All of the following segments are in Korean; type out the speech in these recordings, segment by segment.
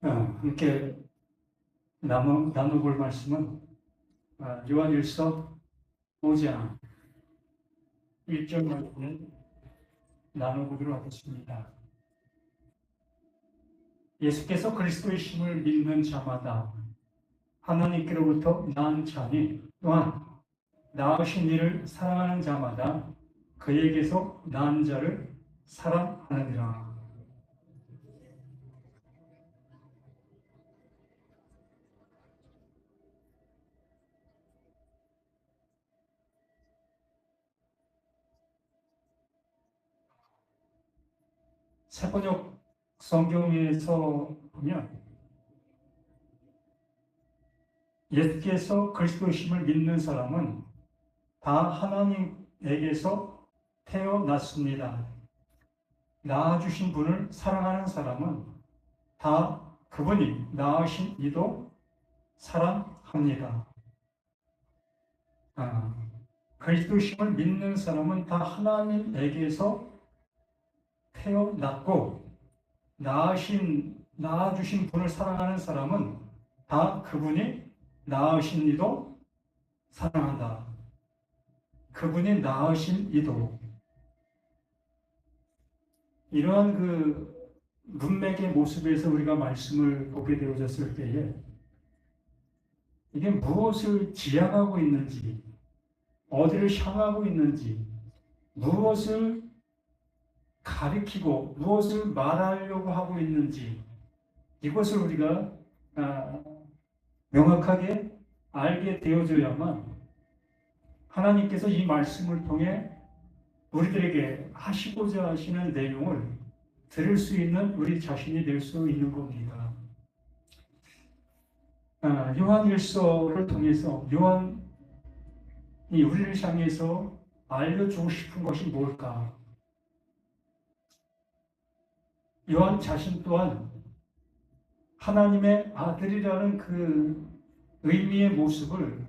함께 나눠볼 말씀은 요한일서 5장 1절 말씀을 나눠보도록 하겠습니다. 예수께서 그리스도이심을 믿는 자마다 하나님께로부터 난 자니 또한 낳으신 이를 사랑하는 자마다 그에게서 난 자를 사랑하느니라. 새번역 성경에서 보면 예수께서 그리스도이심을 믿는 사람은 다 하나님에게서 태어났습니다. 낳아주신 분을 사랑하는 사람은 다 그분이 낳으신 이도 사랑합니다. 그리스도이심을 믿는 사람은 다 하나님에게서 태어났고 낳아주신 분을 사랑하는 사람은 다 그분이 낳으신 이도 사랑한다. 그분이 낳으신 이도. 이러한 그 문맥의 모습에서 우리가 말씀을 보게 되어졌을 때에 이게 무엇을 지향하고 있는지, 어디를 향하고 있는지, 무엇을 가리키고 무엇을 말하려고 하고 있는지 이것을 우리가 명확하게 알게 되어져야만 하나님께서 이 말씀을 통해 우리들에게 하시고자 하시는 내용을 들을 수 있는 우리 자신이 될 수 있는 겁니다. 요한일서를 통해서 요한이 우리를 향해서 알려주고 싶은 것이 뭘까? 요한 자신 또한 하나님의 아들이라는 그 의미의 모습을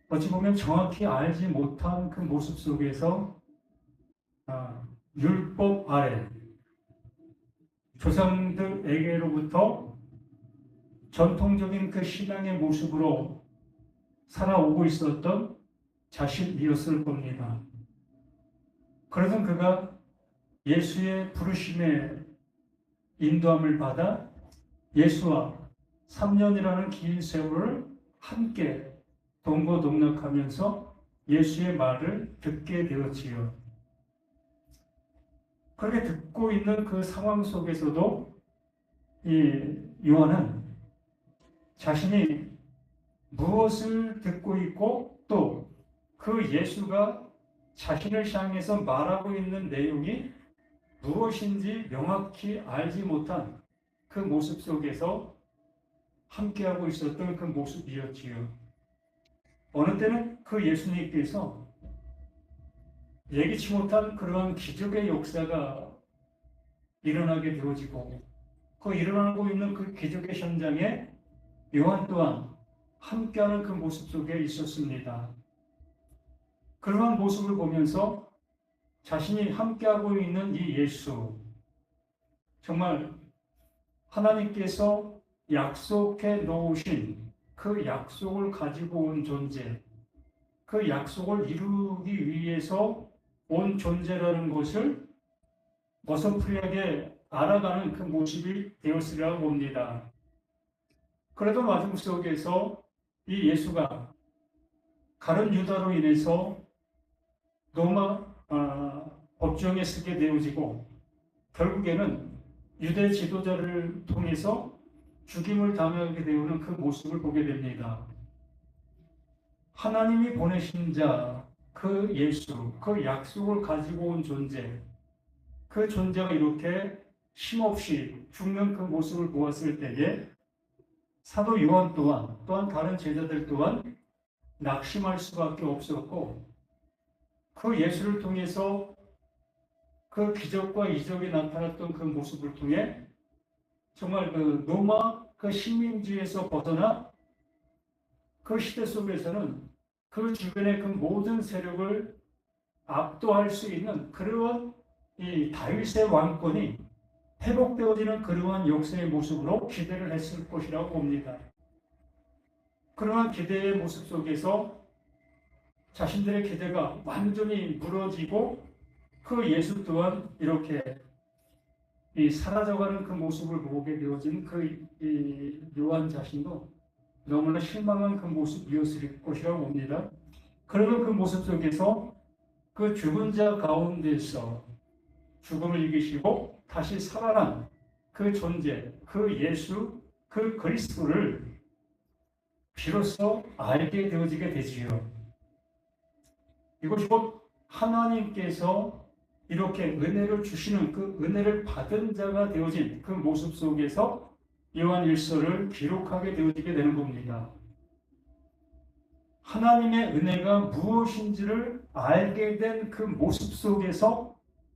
어찌 보면 정확히 알지 못한 그 모습 속에서 율법 아래 조상들에게로부터 전통적인 그 신앙의 모습으로 살아오고 있었던 자신이었을 겁니다. 그러던 그가 예수의 부르심에 인도함을 받아 예수와 3년이라는 긴 세월을 함께 동고동락하면서 예수의 말을 듣게 되었지요. 그렇게 듣고 있는 그 상황 속에서도 이 요한은 자신이 무엇을 듣고 있고 또 그 예수가 자신을 향해서 말하고 있는 내용이 무엇인지 명확히 알지 못한 그 모습 속에서 함께하고 있었던 그 모습이었지요. 어느 때는 그 예수님께서 예기치 못한 그러한 기적의 역사가 일어나게 되어지고 그 일어나고 있는 그 기적의 현장에 요한 또한 함께하는 그 모습 속에 있었습니다. 그러한 모습을 보면서 자신이 함께하고 있는 이 예수, 정말 하나님께서 약속해 놓으신 그 약속을 가지고 온 존재, 그 약속을 이루기 위해서 온 존재라는 것을 어설프게 알아가는 그 모습이 되었으리라고 봅니다. 그래도 마중 속에서 이 예수가 가룟 유다로 인해서 로마 법정에 서게 되어지고 결국에는 유대 지도자를 통해서 죽임을 당하게 되는 그 모습을 보게 됩니다. 하나님이 보내신 자, 그 예수, 그 약속을 가지고 온 존재, 그 존재가 이렇게 힘없이 죽는 그 모습을 보았을 때에 사도 요한 또한 다른 제자들 또한 낙심할 수밖에 없었고 그 예수를 통해서 그 기적과 이적이 나타났던 그 모습을 통해 정말 그 로마 그 식민지에서 벗어나 그 시대 속에서는 그 주변의 그 모든 세력을 압도할 수 있는 그러한 이 다윗의 왕권이 회복되어지는 그러한 역사의 모습으로 기대를 했을 것이라고 봅니다. 그러한 기대의 모습 속에서 자신들의 기대가 완전히 무너지고 그 예수 또한 이렇게 이 사라져가는 그 모습을 보게 되어진 이 요한 자신도 너무나 실망한 그 모습이었을 것이라고 봅니다. 그러면 그 모습 속에서 그 죽은 자 가운데서 죽음을 이기시고 다시 살아난 그 존재, 그 예수, 그 그리스도를 비로소 알게 되어지게 되지요. 이것이 곧 하나님께서 이렇게 은혜를 주시는 그 은혜를 받은 자가 되어진 그 모습 속에서 요한 1서를 기록하게 되어지게 되는 겁니다. 하나님의 은혜가 무엇인지를 알게 된 그 모습 속에서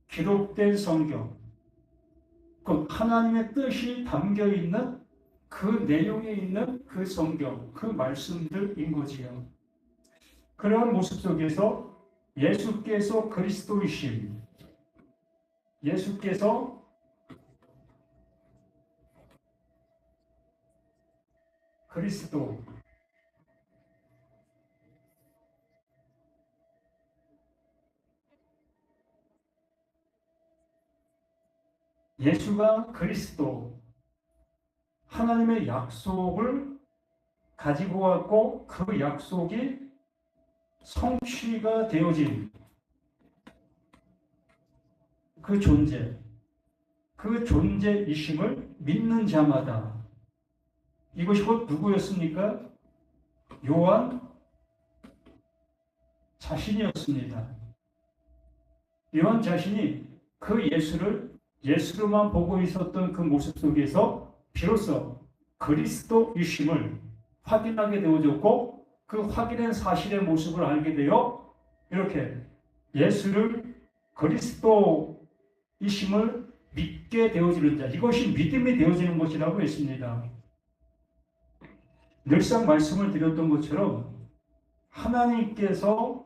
기록된 성경, 그 하나님의 뜻이 담겨 있는 그 내용에 있는 그 성경, 그 말씀들인 거지요. 그런 모습 속에서 예수께서 그리스도이심, 예수께서 그리스도, 예수가 그리스도, 하나님의 약속을 가지고 왔고 그 약속이 성취가 되어진 그 존재, 그 존재이심을 믿는 자마다 이것이 곧 누구였습니까? 요한 자신이었습니다. 요한 자신이 그 예수를 예수로만 보고 있었던 그 모습 속에서 비로소 그리스도이심을 확인하게 되어졌고 그 확인된 사실의 모습을 알게 되어 이렇게 예수를 그리스도이심을 믿게 되어지는 자, 이것이 믿음이 되어지는 것이라고 했습니다. 늘상 말씀을 드렸던 것처럼 하나님께서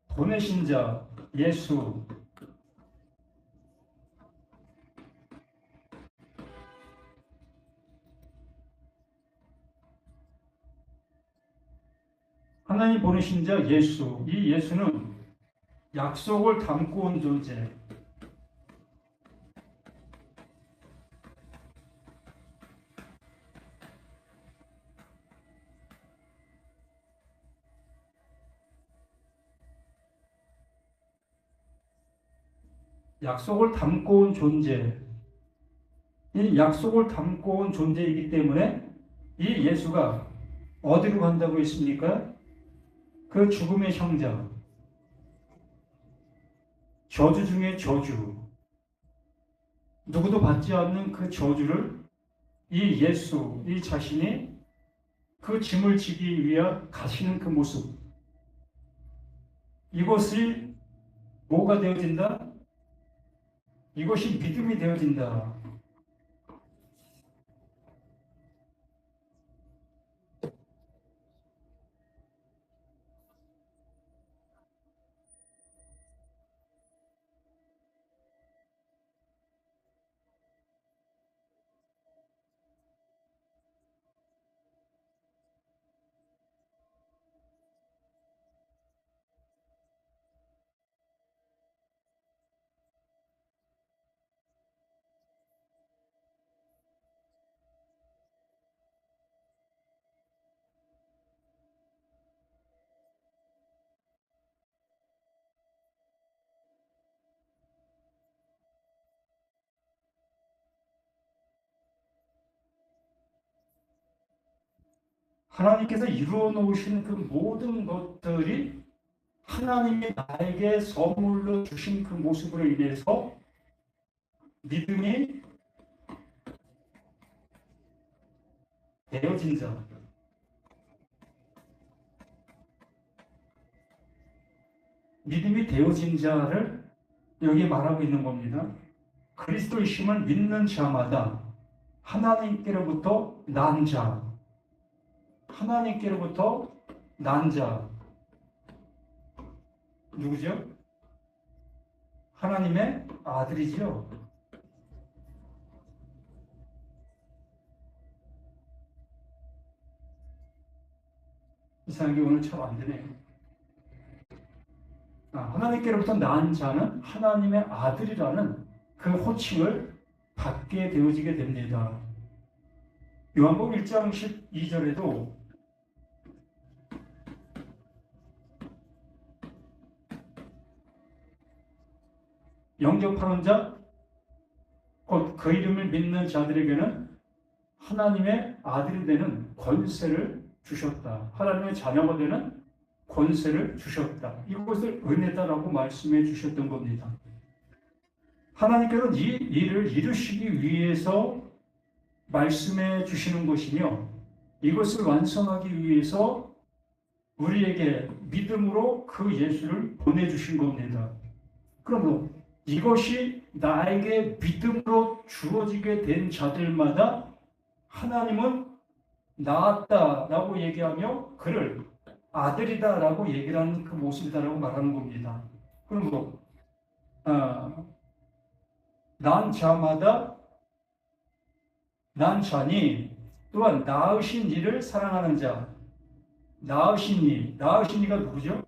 보내신 자 예수, 하나님 보내신 자 예수, 이 예수는 약속을 담고 온 존재, 약속을 담고 온 존재, 이 약속을 담고 온 존재이기 때문에 이 예수가 어디로 간다고 했습니까? 그 죽음의 형자, 저주 중에 저주, 누구도 받지 않는 그 저주를 이 예수, 이 자신이 그 짐을 지기 위해 가시는 그 모습, 이것이 뭐가 되어진다? 이것이 믿음이 되어진다. 하나님께서 이루어 놓으신 그 모든 것들이 하나님이 나에게 선물로 주신 그 모습으로 인해서 믿음이 되어진 자, 믿음이 되어진 자를 여기 말하고 있는 겁니다. 그리스도이심을 믿는 자마다 하나님께로부터 난 자, 하나님께로부터 난 자, 누구죠? 하나님의 아들이죠. 이상하게 오늘 참 안 되네요. 하나님께로부터 낳은 자는 하나님의 아들이라는 그 호칭을 받게 되어지게 됩니다. 요한복음 1장 12절에도 영접하는 자, 곧 그 이름을 믿는 자들에게는 하나님의 아들이 되는 권세를 주셨다. 하나님의 자녀가 되는 권세를 주셨다. 이것을 은혜다라고 말씀해 주셨던 겁니다. 하나님께서는 이 일을 이루시기 위해서 말씀해 주시는 것이며 이것을 완성하기 위해서 우리에게 믿음으로 그 예수를 보내주신 겁니다. 그러므로 이것이 나에게 믿음으로 주어지게 된 자들마다 하나님은 낳았다라고 얘기하며 그를 아들이다라고 얘기를 하는 그 모습이다라고 말하는 겁니다. 그러므로 난 자마다 난 자니 또한 낳으신 이를 사랑하는 자. 낳으신 이가 누구죠?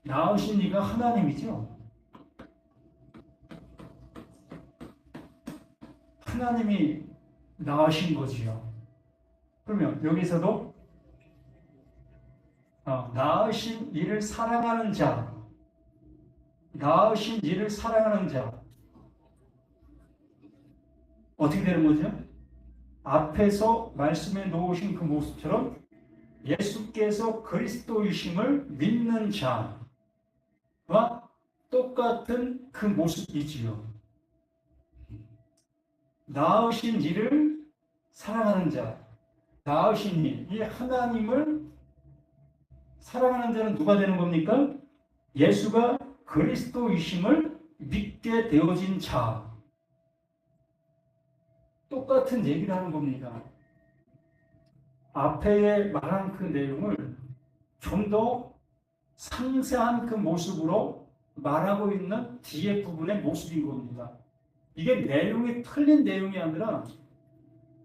낳으신 이가 하나님이죠. 하나님이 낳으신 거지요. 그러면 여기서도 낳으신 이를 사랑하는 자, 낳으신 이를 사랑하는 자 어떻게 되는 거죠? 앞에서 말씀해 놓으신 그 모습처럼 예수께서 그리스도이심을 믿는 자와 똑같은 그 모습이지요. 낳으신 이를 사랑하는 자, 낳으신 이 하나님을 사랑하는 자는 누가 되는 겁니까? 예수가 그리스도이심을 믿게 되어진 자. 똑같은 얘기를 하는 겁니다. 앞에 말한 그 내용을 좀 더 상세한 그 모습으로 말하고 있는 뒤에 부분의 모습인 겁니다. 이게 내용이 틀린 내용이 아니라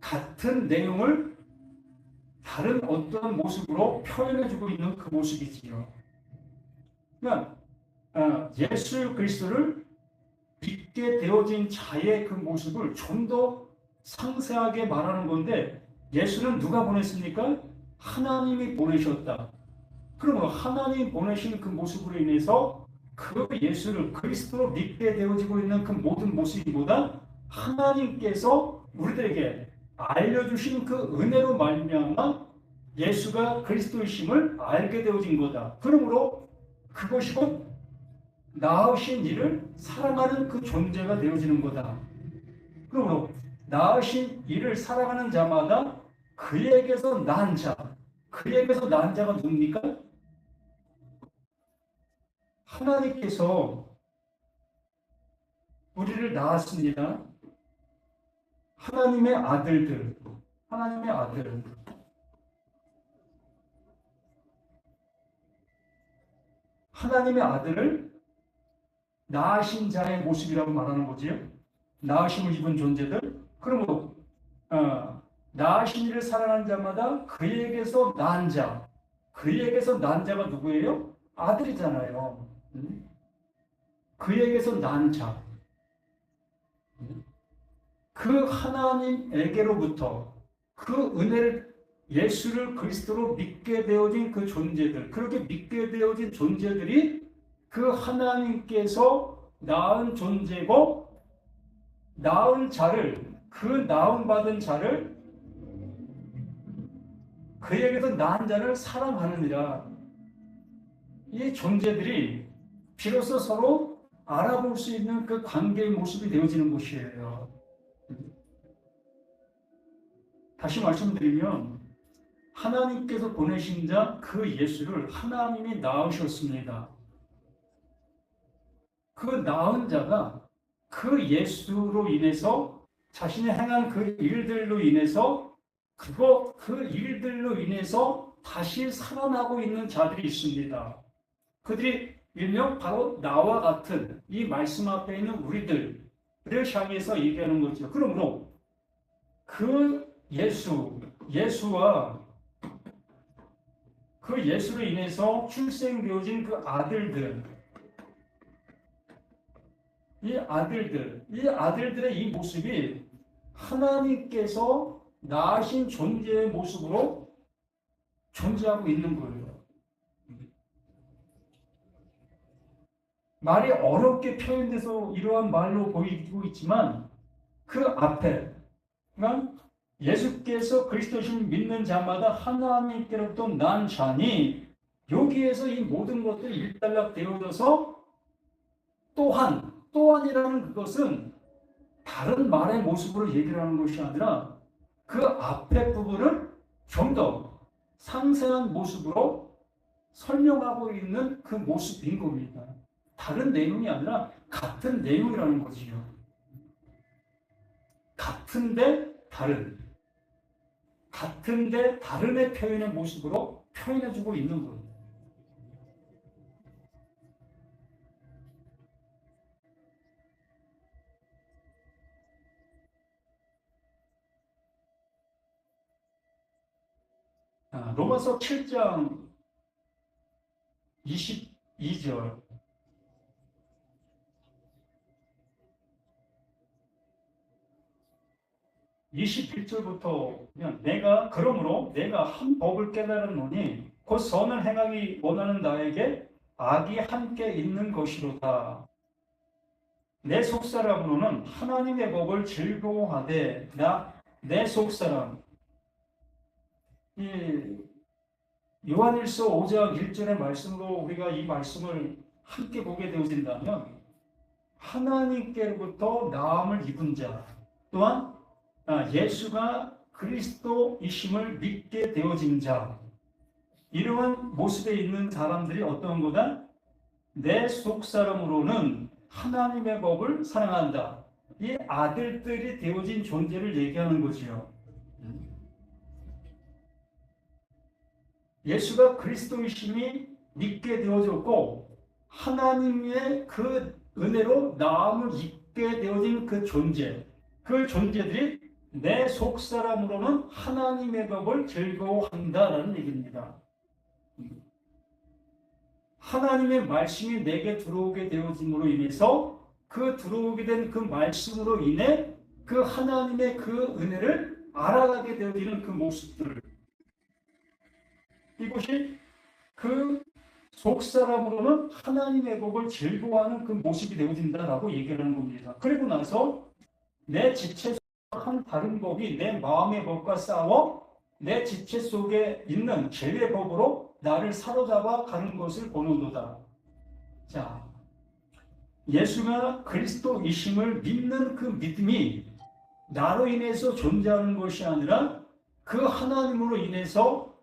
같은 내용을 다른 어떤 모습으로 표현해주고 있는 그 모습이지요. 그러니까 예수 그리스도를 믿게 되어진 자의 그 모습을 좀 더 상세하게 말하는 건데 예수는 누가 보냈습니까? 하나님이 보내셨다. 그러면 하나님이 보내신 그 모습으로 인해서 그 예수를 그리스도로 믿게 되어지고 있는 그 모든 모습보다 하나님께서 우리들에게 알려주신 그 은혜로 말미암아 예수가 그리스도이심을 알게 되어진 거다. 그러므로 그것이 곧 낳으신 이를 사랑하는 그 존재가 되어지는 거다. 그러므로 낳으신 이를 사랑하는 자마다 그에게서 난 자, 그에게서 난 자가 누굽니까? 하나님께서 우리를 낳았습니다. 하나님의 아들들, 하나님의 아들. 하나님의 아들을 낳으신 자의 모습이라고 말하는 거지요. 낳으심을 입은 존재들. 그러므로 낳으신 이를 사랑하는 자마다 그에게서 난 자, 그에게서 난 자가 누구예요? 아들이잖아요. 그에게서 난 자. 그 하나님에게로부터 그 은혜를 예수를 그리스도로 믿게 되어진 그 존재들, 그렇게 믿게 되어진 존재들이 그 하나님께서 낳은 존재고 낳은 자를, 그 낳음 받은 자를 그에게서 낳은 자를 사랑하느니라. 이 존재들이 비로소 서로 알아볼 수 있는 그 관계의 모습이 되어지는 것이에요. 다시 말씀드리면 하나님께서 보내신 자 그 예수를 하나님이 낳으셨습니다. 그 낳은 자가 그 예수로 인해서 자신이 행한 그 일들로 인해서 그 일들로 인해서 다시 살아나고 있는 자들이 있습니다. 그들이 일명 바로 나와 같은 이 말씀 앞에 있는 우리들을 향해서 얘기하는 거죠. 그러므로 그 예수와 그 예수로 인해서 출생되어진 그 아들들, 이 아들들의 이 모습이 하나님께서 낳으신 존재의 모습으로 존재하고 있는 거예요. 말이 어렵게 표현돼서 이러한 말로 보이고 있지만 그 앞에, 그러니까 예수께서 그리스도신 믿는 자마다 하나님께로부터 난 자니 여기에서 이 모든 것들이 일단락 되어져서 또한이라는 그것은 다른 말의 모습으로 얘기를 하는 것이 아니라 그 앞에 부분을 좀 더 상세한 모습으로 설명하고 있는 그 모습인 겁니다. 다른 내용이 아니라 같은 내용이라는 거지요. 같은데 다른의 표현의 모습으로 표현해주고 있는 거예요. 로마서 7장 22절. 그러므로 내가 한 법을 깨달았노니 곧 선을 행하기 원하는 나에게 악이 함께 있는 것이로다. 내 속사람으로는 하나님의 법을 즐거워하되 내 속사람, 이 요한일서 5장 1절의 말씀으로 우리가 이 말씀을 함께 보게 되어진다면 하나님께로부터 나음을 입은 자 또한 예수가 그리스도이심을 믿게 되어진 자, 이러한 모습에 있는 사람들이 어떤 거다? 내 속사람으로는 하나님의 법을 사랑한다. 이 아들들이 되어진 존재를 얘기하는 거지요. 예수가 그리스도이심이 믿게 되어졌고 하나님의 그 은혜로 나음을 입게 되어진 그 존재들이 내 속사람으로는 하나님의 법을 즐거워한다라는 얘기입니다. 하나님의 말씀이 내게 들어오게 되어짐으로 인해서 그 들어오게 된 그 말씀으로 인해 그 하나님의 그 은혜를 알아가게 되어지는 그 모습들, 이것이 그 속사람으로는 하나님의 법을 즐거워하는 그 모습이 되어진다라고 얘기하는 겁니다. 그리고 나서 내 지체 속에 한 다른 법이 내 마음의 법과 싸워 내 지체 속에 있는 죄의 법으로 나를 사로잡아 가는 것을 보는도다. 자, 예수가 그리스도이심을 믿는 그 믿음이 나로 인해서 존재하는 것이 아니라 그 하나님으로 인해서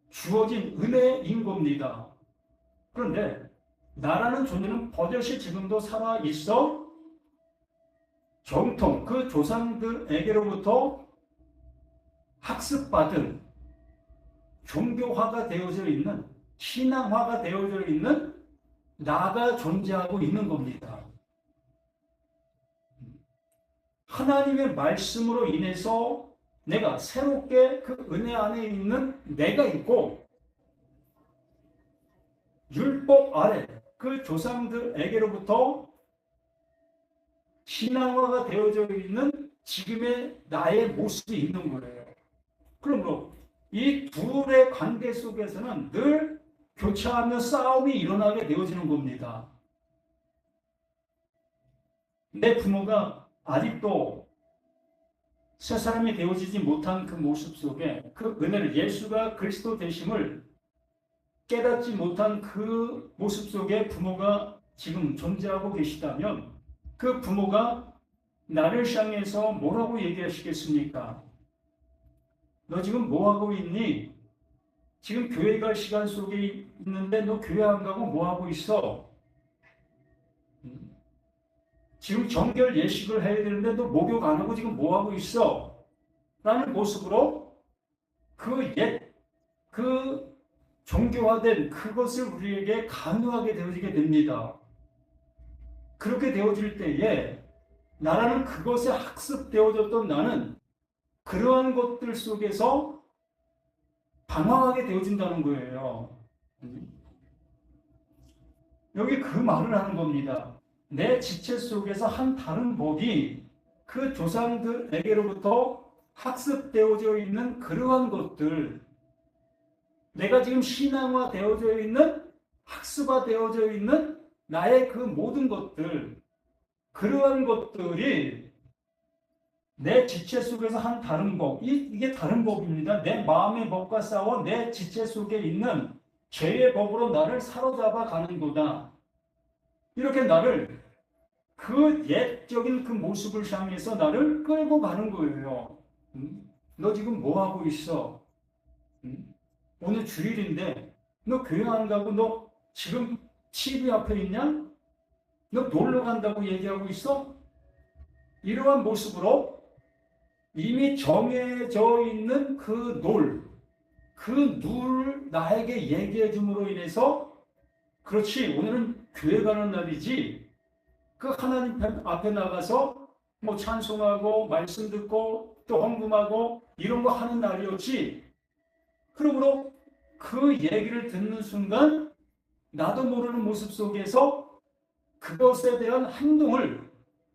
주어진 은혜인 겁니다. 그런데 나라는 존재는 버젓이 지금도 살아있어 정통, 그 조상들에게로부터 학습받은 종교화가 되어져 있는, 신앙화가 되어져 있는 나가 존재하고 있는 겁니다. 하나님의 말씀으로 인해서 내가 새롭게 그 은혜 안에 있는 내가 있고, 율법 아래 그 조상들에게로부터 신앙화가 되어져 있는 지금의 나의 모습이 있는 거예요. 그러므로 이 둘의 관계 속에서는 늘 교차하며 싸움이 일어나게 되어지는 겁니다. 내 부모가 아직도 새 사람이 되어지지 못한 그 모습 속에 그 은혜를, 예수가 그리스도 되심을 깨닫지 못한 그 모습 속에 부모가 지금 존재하고 계시다면 그 부모가 나를 향해서 뭐라고 얘기하시겠습니까? 너 지금 뭐하고 있니? 지금 교회 갈 시간 속에 있는데 너 교회 안 가고 뭐하고 있어? 지금 정결 예식을 해야 되는데 너 목욕 안 하고 지금 뭐하고 있어? 라는 모습으로 그 종교화된 그것을 우리에게 강요하게 되어지게 됩니다. 그렇게 되어질 때에 나라는 그것에 학습되어졌던 나는 그러한 것들 속에서 방황하게 되어진다는 거예요. 여기 그 말을 하는 겁니다. 내 지체 속에서 한 다른 법이 그 조상들에게로부터 학습되어져 있는 그러한 것들, 내가 지금 신앙화되어져 있는, 학습화되어져 있는 나의 그 모든 것들, 그러한 것들이 내 지체 속에서 한 다른 법, 이게 다른 법입니다. 내 마음의 법과 싸워 내 지체 속에 있는 죄의 법으로 나를 사로잡아 가는도다. 이렇게 나를 그 옛적인 그 모습을 향해서 나를 끌고 가는 거예요. 너 지금 뭐 하고 있어? 오늘 주일인데 너 교회 안 가고 너 지금 TV 앞에 있냐? 너 놀러 간다고 얘기하고 있어? 이러한 모습으로 이미 정해져 있는 그 룰을 나에게 얘기해 줌으로 인해서 그렇지 오늘은 교회 가는 날이지 그 하나님 앞에 나가서 뭐 찬송하고 말씀 듣고 또 헌금하고 이런 거 하는 날이었지. 그러므로 그 얘기를 듣는 순간 나도 모르는 모습 속에서 그것에 대한 행동을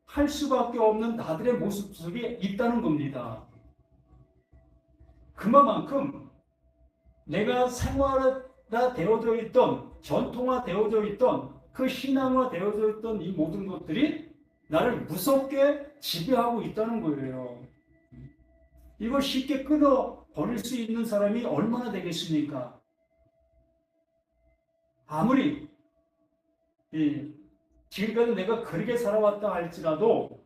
할 수밖에 없는 나들의 모습 속에 있다는 겁니다. 그만큼 내가 생활화 되어져 있던 전통화 되어져 있던 그 신앙화 되어져 있던 이 모든 것들이 나를 무섭게 지배하고 있다는 거예요. 이걸 쉽게 끊어버릴 수 있는 사람이 얼마나 되겠습니까? 아무리 지금까지 내가 그렇게 살아왔다 할지라도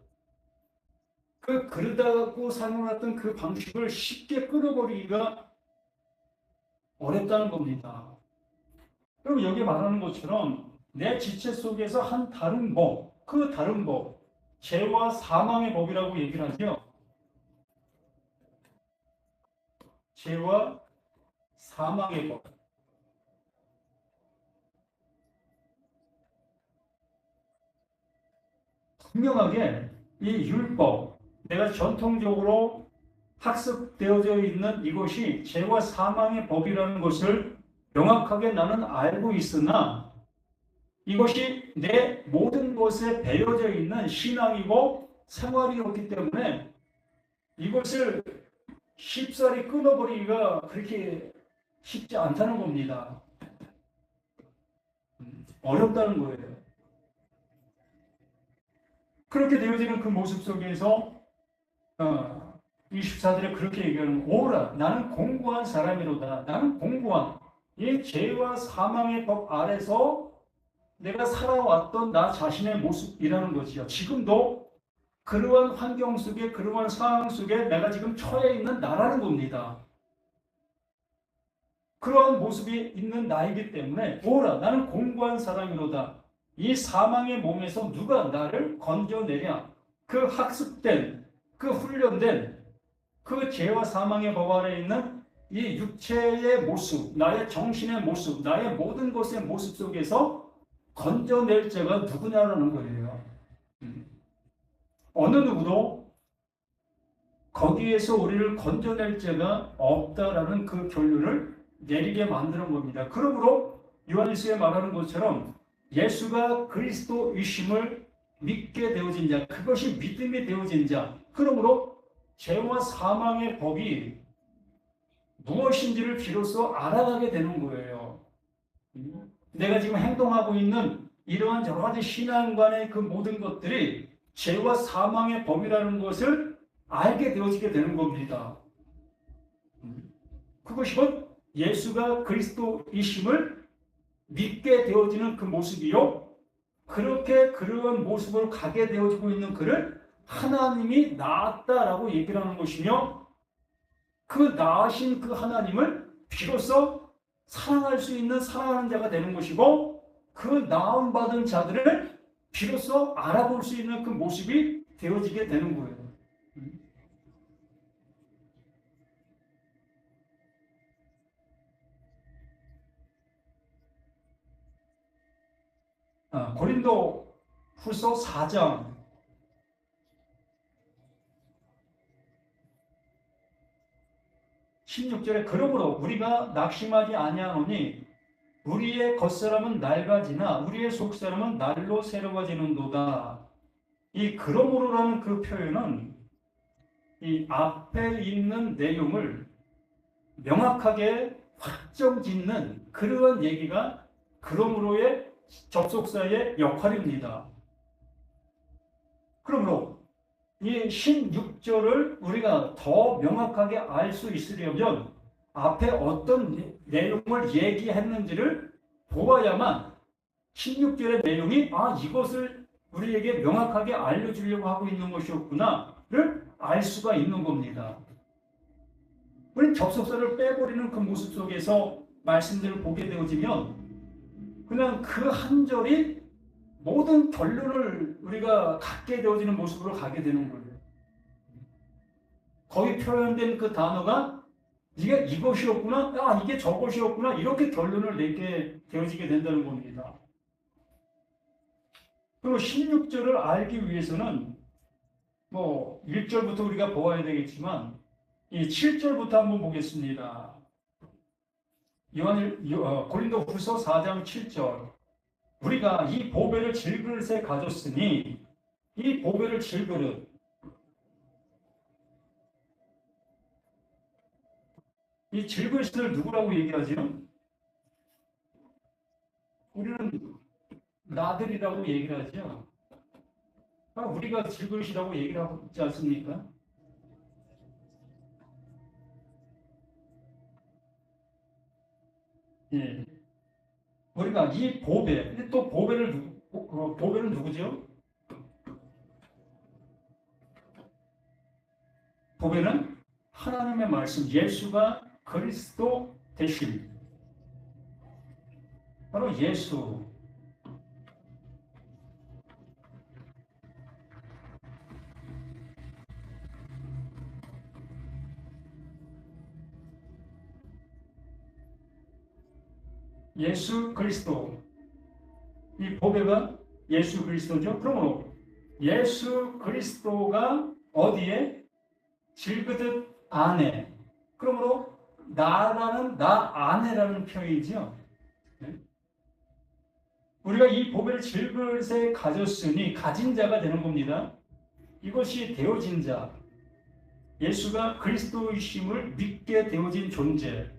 그 그러다고 살아왔던 그 방식을 쉽게 끊어버리기가 어렵다는 겁니다. 그럼 여기 말하는 것처럼 내 지체 속에서 한 다른 법, 그 다른 법, 죄와 사망의 법이라고 얘기를 하죠. 죄와 사망의 법. 분명하게 이 율법, 내가 전통적으로 학습되어져 있는 이것이 죄와 사망의 법이라는 것을 명확하게 나는 알고 있으나 이것이 내 모든 것에 배어져 있는 신앙이고 생활이었기 때문에 이것을 쉽사리 끊어버리기가 그렇게 쉽지 않다는 겁니다. 어렵다는 거예요. 그렇게 되어지는 그 모습 속에서 24절에 그렇게 얘기하는 오라 나는 공고한 사람이로다. 나는 공고한 이 죄와 사망의 법 아래서 내가 살아왔던 나 자신의 모습이라는 것이요. 지금도 그러한 환경 속에 그러한 상황 속에 내가 지금 처해 있는 나라는 겁니다. 그러한 모습이 있는 나이기 때문에 오라 나는 공고한 사람이로다. 이 사망의 몸에서 누가 나를 건져내냐. 그 학습된 그 훈련된 그 죄와 사망의 법 아래 있는 이 육체의 모습, 나의 정신의 모습, 나의 모든 것의 모습 속에서 건져낼 자가 누구냐라는 거예요. 어느 누구도 거기에서 우리를 건져낼 자가 없다라는 그 결론을 내리게 만드는 겁니다. 그러므로 요한일서에 말하는 것처럼 예수가 그리스도이심을 믿게 되어진 자, 그것이 믿음이 되어진 자, 그러므로 죄와 사망의 법이 무엇인지를 비로소 알아가게 되는 거예요. 내가 지금 행동하고 있는 이러한 여러 가지 신앙관의 그 모든 것들이 죄와 사망의 법이라는 것을 알게 되어지게 되는 겁니다. 그것이 곧 예수가 그리스도이심을 믿게 되어지는 그 모습이요. 그렇게 그러한 모습을 가게 되어지고 있는 그를 하나님이 낳았다라고 얘기를 하는 것이며 그 낳으신 그 하나님을 비로소 사랑할 수 있는 사랑하는 자가 되는 것이고 그 낳음받은 자들을 비로소 알아볼 수 있는 그 모습이 되어지게 되는 거예요. 고린도 후서 4장 16절에 그러므로 우리가 낙심하지 아니하노니 우리의 겉사람은 낡아지나 우리의 속사람은 날로 새로워지는도다. 이 그러므로라는 그 표현은 이 앞에 있는 내용을 명확하게 확정짓는 그러한 얘기가 그러므로의 접속사의 역할입니다. 그러므로 이 16절을 우리가 더 명확하게 알 수 있으려면 앞에 어떤 내용을 얘기했는지를 보아야만 16절의 내용이 이것을 우리에게 명확하게 알려주려고 하고 있는 것이었구나를 알 수가 있는 겁니다. 우리 접속사를 빼버리는 그 모습 속에서 말씀들을 보게 되어지면 그냥 그 한 절이 모든 결론을 우리가 갖게 되어지는 모습으로 가게 되는 거예요. 거기 표현된 그 단어가 이게 이것이었구나, 이게 저것이었구나 이렇게 결론을 내게 되어지게 된다는 겁니다. 그리고 16절을 알기 위해서는 1절부터 우리가 보아야 되겠지만 이 7절부터 한번 보겠습니다. 고린도 후서 4장 7절 우리가 이 보배를 질그릇에 가졌으니 이 보배를 질그릇 이 질그릇을 누구라고 얘기하지요? 우리는 나들이라고 얘기를 하죠. 우리가 질그릇이라고 얘기를 하지 않습니까? 예. 우리가 이 보배, 또 보배는 누구죠? 보배는 하나님의 말씀, 예수가 그리스도 되심. 바로 예수. 예수 그리스도. 이 보배가 예수 그리스도죠. 그러므로 예수 그리스도가 어디에? 질그릇 안에. 그러므로 나라는 나 안에라는 표현이죠. 우리가 이 보배를 질그릇에 가졌으니 가진 자가 되는 겁니다. 이것이 되어진 자, 예수가 그리스도이심을 믿게 되어진 존재.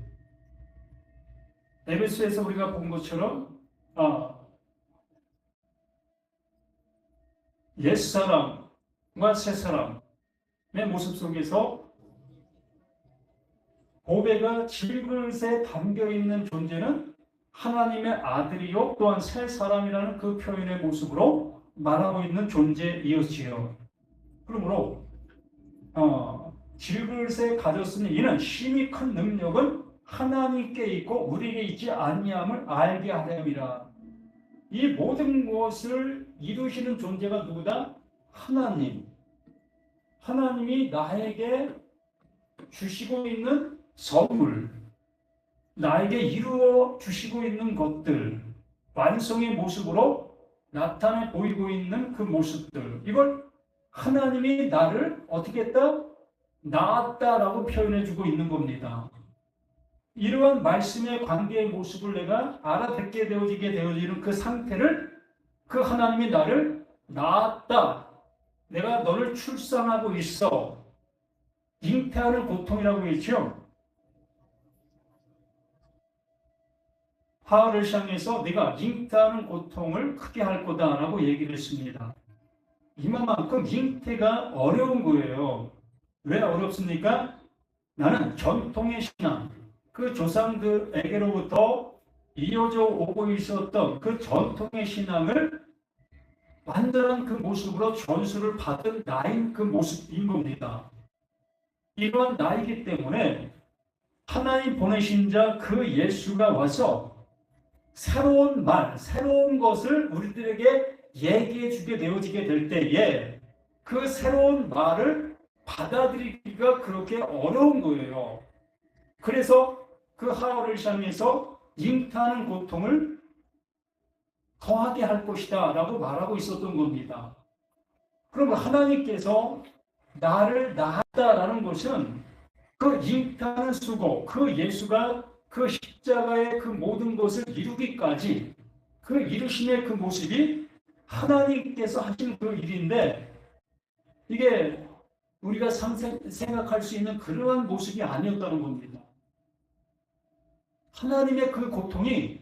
에베소에서 우리가 본 것처럼 옛사람과 새사람의 모습 속에서 보배가 질그릇에 담겨있는 존재는 하나님의 아들이요 또한 새 사람이라는 그 표현의 모습으로 말하고 있는 존재이었지요. 그러므로 질그릇에 가졌으니 이는 힘이 큰 능력은 하나님께 있고 우리에게 있지 아니함을 알게 하려니라. 이 모든 것을 이루시는 존재가 누구다? 하나님. 하나님이 나에게 주시고 있는 선물, 나에게 이루어 주시고 있는 것들, 완성의 모습으로 나타내 보이고 있는 그 모습들, 이걸 하나님이 나를 어떻게 했다? 낳았다라고 표현해 주고 있는 겁니다. 이러한 말씀의 관계의 모습을 내가 알아듣게 되어지는 그 상태를 그 하나님이 나를 낳았다. 내가 너를 출산하고 있어. 잉태하는 고통이라고 했죠. 하울을 향해서 네가 잉태하는 고통을 크게 할 거다라고 얘기를 했습니다. 이만큼 잉태가 어려운 거예요. 왜 어렵습니까? 나는 전통의 신앙, 그 조상들에게로부터 이어져 오고 있었던 그 전통의 신앙을 완전한 그 모습으로 전수를 받은 나인 그 모습인 겁니다. 이러한 나이기 때문에 하나님 보내신 자 그 예수가 와서 새로운 말, 새로운 것을 우리들에게 얘기해 주게 되어지게 될 때에 그 새로운 말을 받아들이기가 그렇게 어려운 거예요. 그래서 그 하울을 향해서 잉태하는 고통을 더하게 할 것이다 라고 말하고 있었던 겁니다. 그러면 하나님께서 나를 낳았다라는 것은 그 잉태하는 수고, 그 예수가 그 십자가의 그 모든 것을 이루기까지 그 이루심의 그 모습이 하나님께서 하신 그 일인데, 이게 우리가 생각할 수 있는 그러한 모습이 아니었다는 겁니다. 하나님의 그 고통이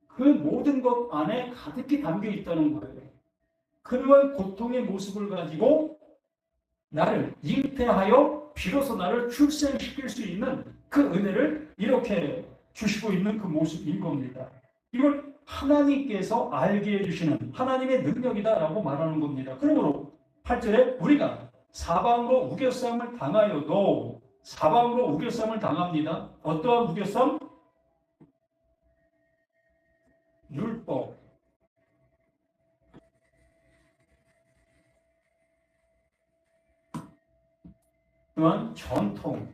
그 모든 것 안에 가득히 담겨 있다는 거예요. 그러한 고통의 모습을 가지고 나를 잉태하여 비로소 나를 출생시킬 수 있는 그 은혜를 이렇게 주시고 있는 그 모습인 겁니다. 이걸 하나님께서 알게 해주시는 하나님의 능력이다라고 말하는 겁니다. 그러므로 8절에 우리가 사방으로 우겨싸움을 당하여도, 사방으로 우겨싸움을 당합니다. 어떠한 우겨싸움? 율법, 또한 전통,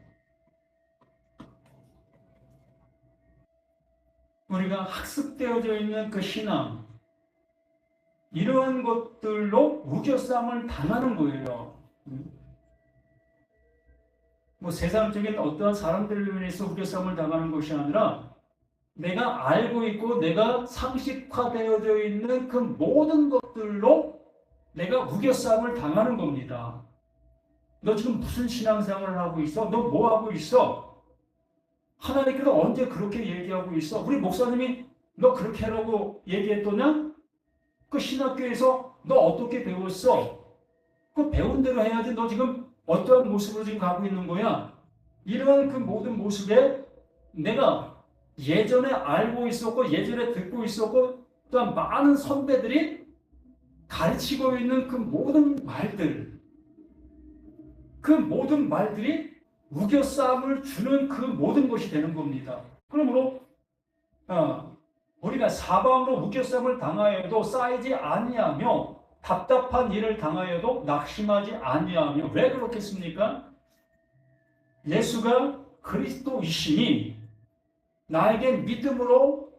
우리가 학습되어져 있는 그 신앙, 이러한 것들로 우겨싸움을 당하는 거예요. 뭐 세상적인 어떠한 사람들로 인해서 우겨싸움을 당하는 것이 아니라 내가 알고 있고 내가 상식화되어져 있는 그 모든 것들로 내가 우겨싸움을 당하는 겁니다. 너 지금 무슨 신앙생활을 하고 있어? 너 뭐 하고 있어? 하나님께서 언제 그렇게 얘기하고 있어? 우리 목사님이 너 그렇게 하라고 얘기했더냐? 그 신학교에서 너 어떻게 배웠어? 그 배운 대로 해야지. 너 지금 어떠한 모습으로 지금 가고 있는 거야? 이러한 그 모든 모습에 내가 예전에 알고 있었고 예전에 듣고 있었고 또한 많은 선배들이 가르치고 있는 그 모든 말들, 그 모든 말들이 우겨싸움을 주는 그 모든 것이 되는 겁니다. 그러므로 우리가 사방으로 우겨싸움을 당하여도 쌓이지 아니하며 답답한 일을 당하여도 낙심하지 아니하며. 왜 그렇겠습니까? 예수가 그리스도이시니 나에게 믿음으로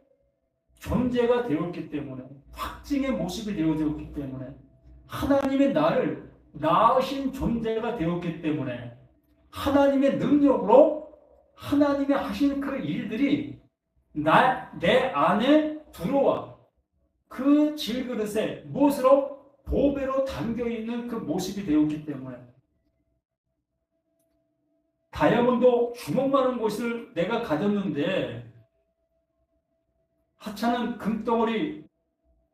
존재가 되었기 때문에, 확증의 모습이 되어졌기 때문에, 하나님의 나를 낳으신 존재가 되었기 때문에 하나님의 능력으로 하나님이 하신 그 일들이 내 안에 들어와 그 질그릇에 무엇으로? 보배로 담겨있는 그 모습이 되었기 때문에, 다이아몬드 주먹 많은 곳을 내가 가졌는데 하찮은 금덩어리,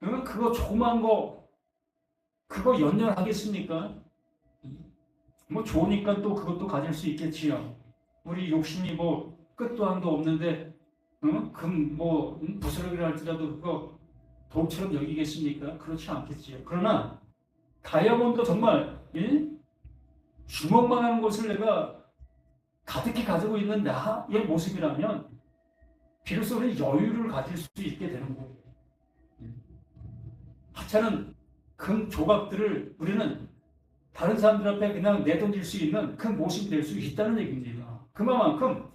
그거 조그만 거 그거 연연하겠습니까? 뭐 좋으니까 또 그것도 가질 수 있겠지요. 우리 욕심이 뭐 끝도 한도 없는데 금 뭐 부스러기를 할지라도 그거 돌처럼 여기겠습니까? 그렇지 않겠지요. 그러나 다이아몬드 정말 주먹만 하는 것을 내가 가득히 가지고 있는 나의 모습이라면 비로소 우리는 여유를 가질 수 있게 되는 거예요. 하찮은 금 조각들을 우리는 다른 사람들 앞에 그냥 내던질 수 있는 그 모습이 될 수 있다는 얘기입니다. 그만큼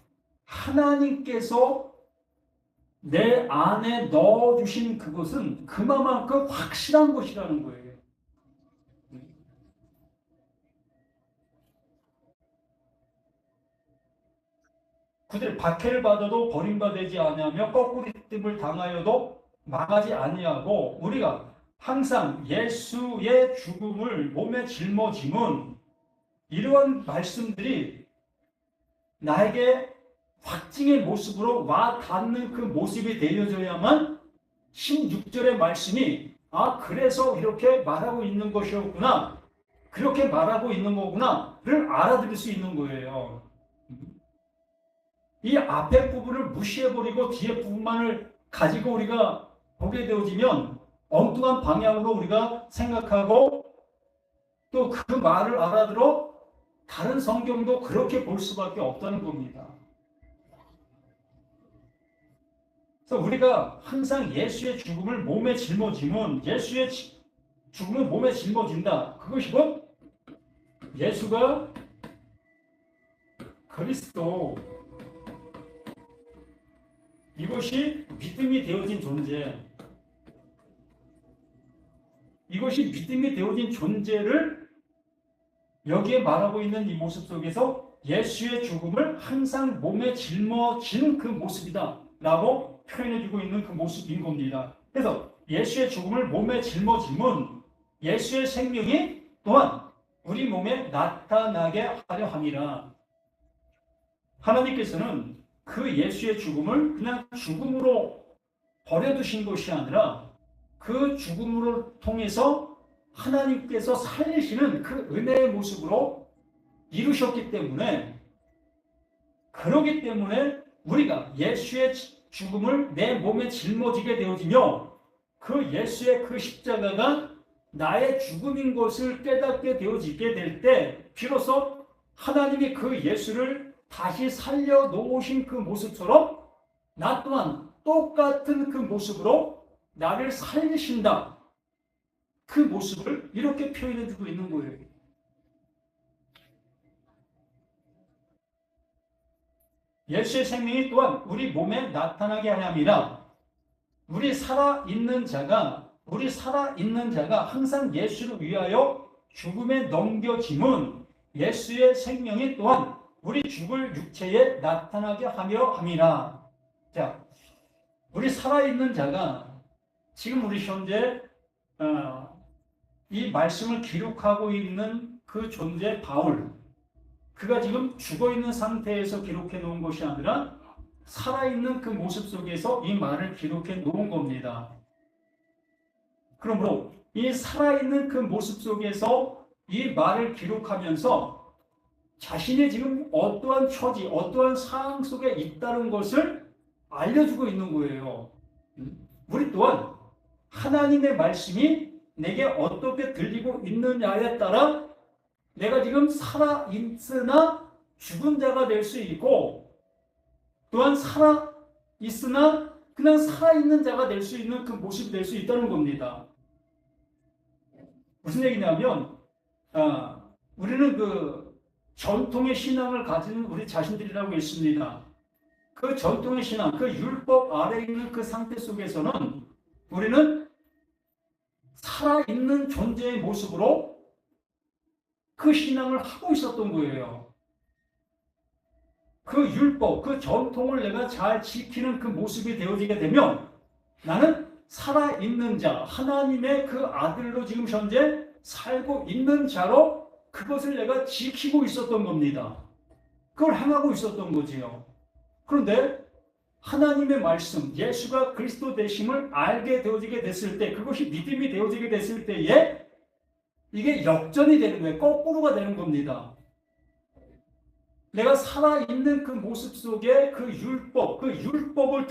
하나님께서 내 안에 넣어주신 그것은 그만큼 확실한 것이라는 거예요. 그들 박해를 받아도 버림받지 아니하며 거꾸리짐을 당하여도 망하지 아니하고, 우리가 항상 예수의 죽음을 몸에 짊어짐은, 이러한 말씀들이 나에게 확증의 모습으로 와 닿는 그 모습이 되어져야만 16절의 말씀이 그래서 이렇게 말하고 있는 것이었구나, 그렇게 말하고 있는 거구나를 알아들을 수 있는 거예요. 이 앞에 부분을 무시해버리고 뒤에 부분만을 가지고 우리가 보게 되어지면 엉뚱한 방향으로 우리가 생각하고 또 그 말을 알아들어 다른 성경도 그렇게 볼 수밖에 없다는 겁니다. 그래서 우리가 항상 예수의 죽음을 몸에 짊어짐은, 예수의 죽음을 몸에 짊어진다. 그것이 곧 예수가 그리스도, 이것이 믿음이 되어진 존재, 이것이 믿음이 되어진 존재를 여기에 말하고 있는 이 모습 속에서 예수의 죽음을 항상 몸에 짊어진 그 모습이다 라고 표현해주고 있는 그 모습인 겁니다. 그래서 예수의 죽음을 몸에 짊어짐은 예수의 생명이 또한 우리 몸에 나타나게 하려 함이라. 하나님께서는 그 예수의 죽음을 그냥 죽음으로 버려두신 것이 아니라 그 죽음으로 통해서 하나님께서 살리시는 그 은혜의 모습으로 이루셨기 때문에, 그러기 때문에 우리가 예수의 죽음을 내 몸에 짊어지게 되어지며 그 예수의 그 십자가가 나의 죽음인 것을 깨닫게 되어지게 될 때 비로소 하나님이 그 예수를 다시 살려놓으신 그 모습처럼 나 또한 똑같은 그 모습으로 나를 살리신다. 그 모습을 이렇게 표현해주고 있는 거예요. 예수의 생명이 또한 우리 몸에 나타나게 하ям이라. 우리 살아있는 자가 항상 예수를 위하여 죽음에 넘겨짐은 예수의 생명이 또한 우리 죽을 육체에 나타나게 하려 함이라. 자, 우리 살아있는 자가 지금 우리 현재 이 말씀을 기록하고 있는 그 존재 바울, 그가 지금 죽어있는 상태에서 기록해 놓은 것이 아니라 살아있는 그 모습 속에서 이 말을 기록해 놓은 겁니다. 그러므로 이 살아있는 그 모습 속에서 이 말을 기록하면서 자신이 지금 어떠한 처지, 어떠한 상황 속에 있다는 것을 알려주고 있는 거예요. 우리 또한 하나님의 말씀이 내게 어떻게 들리고 있느냐에 따라 내가 지금 살아있으나 죽은 자가 될 수 있고, 또한 살아있으나 그냥 살아있는 자가 될 수 있는 그 모습이 될 수 있다는 겁니다. 무슨 얘기냐면 우리는 그 전통의 신앙을 가진 우리 자신들이라고 했습니다. 그 전통의 신앙, 그 율법 아래에 있는 그 상태 속에서는 우리는 살아있는 존재의 모습으로 그 신앙을 하고 있었던 거예요. 그 율법, 그 전통을 내가 잘 지키는 그 모습이 되어지게 되면 나는 살아있는 자, 하나님의 그 아들로 지금 현재 살고 있는 자로 그것을 내가 지키고 있었던 겁니다. 그걸 행하고 있었던 거지요. 그런데 하나님의 말씀, 예수가 그리스도 되심을 알게 되어지게 됐을 때, 그것이 믿음이 되어지게 됐을 때에 이게 역전이 되는 거예요. 거꾸로가 되는 겁니다. 내가 살아있는 그 모습 속에 그 율법을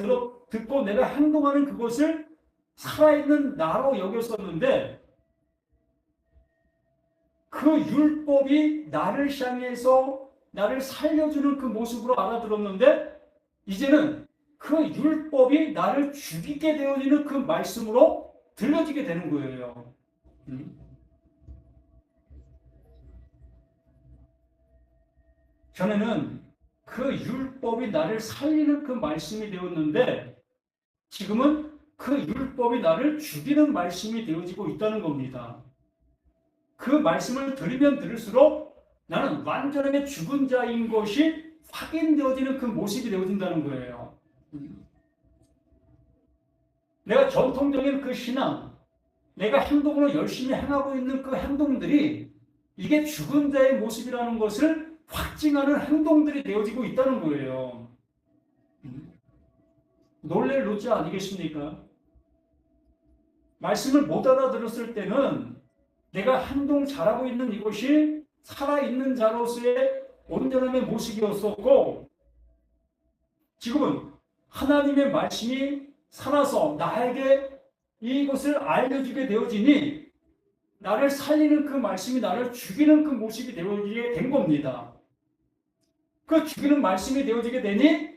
듣고 내가 행동하는 그것을 살아있는 나로 여겼었는데, 그 율법이 나를 향해서 나를 살려주는 그 모습으로 알아들었는데, 이제는 그 율법이 나를 죽이게 되어지는 그 말씀으로 들려지게 되는 거예요. 전에는 그 율법이 나를 살리는 그 말씀이 되었는데, 지금은 그 율법이 나를 죽이는 말씀이 되어지고 있다는 겁니다. 그 말씀을 들으면 들을수록 나는 완전하게 죽은 자인 것이 확인되어지는 그 모습이 되어진다는 거예요. 내가 전통적인 그 신앙, 내가 행동으로 열심히 행하고 있는 그 행동들이 이게 죽은 자의 모습이라는 것을 확증하는 행동들이 되어지고 있다는 거예요. 놀랄 노자 아니겠습니까? 말씀을 못 알아들었을 때는 내가 행동 잘하고 있는 이것이 살아있는 자로서의 온전함의 모습이었었고, 지금은 하나님의 말씀이 살아서 나에게 이것을 알려주게 되어지니 나를 살리는 그 말씀이 나를 죽이는 그 모습이 되어지게 된 겁니다. 그 죽이는 말씀이 되어지게 되니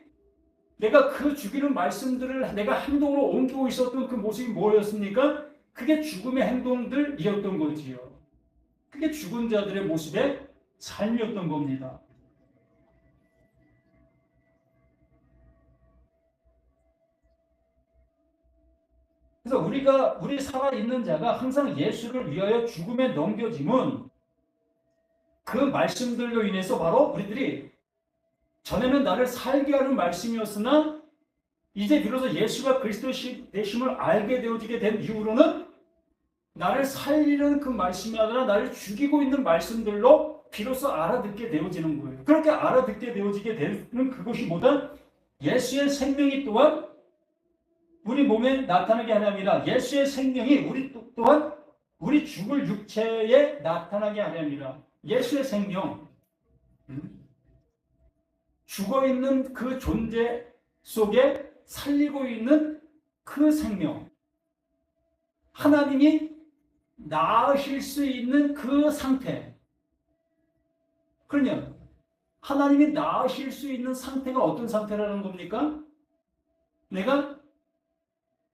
내가 그 죽이는 말씀들을 내가 행동으로 옮기고 있었던 그 모습이 뭐였습니까? 그게 죽음의 행동들이었던 거지요. 그게 죽은 자들의 모습의 삶이었던 겁니다. 그래서 우리 살아있는 자가 항상 예수를 위하여 죽음에 넘겨짐은 그 말씀들로 인해서 바로 우리들이 전에는 나를 살게 하는 말씀이었으나 이제 비로소 예수가 그리스도 되심을 알게 되어지게 된 이후로는 나를 살리는 그 말씀이 아니라 나를 죽이고 있는 말씀들로 비로소 알아듣게 되어지는 거예요. 그렇게 알아듣게 되어지게 되는 그것이 뭐다? 예수의 생명이 또한 우리 몸에 나타나게 하렵니다. 예수의 생명이 우리 또한 우리 죽을 육체에 나타나게 하렵니다. 예수의 생명, 죽어있는 그 존재 속에 살리고 있는 그 생명, 하나님이 나으실 수 있는 그 상태. 그러면 하나님이 나으실 수 있는 상태가 어떤 상태라는 겁니까? 내가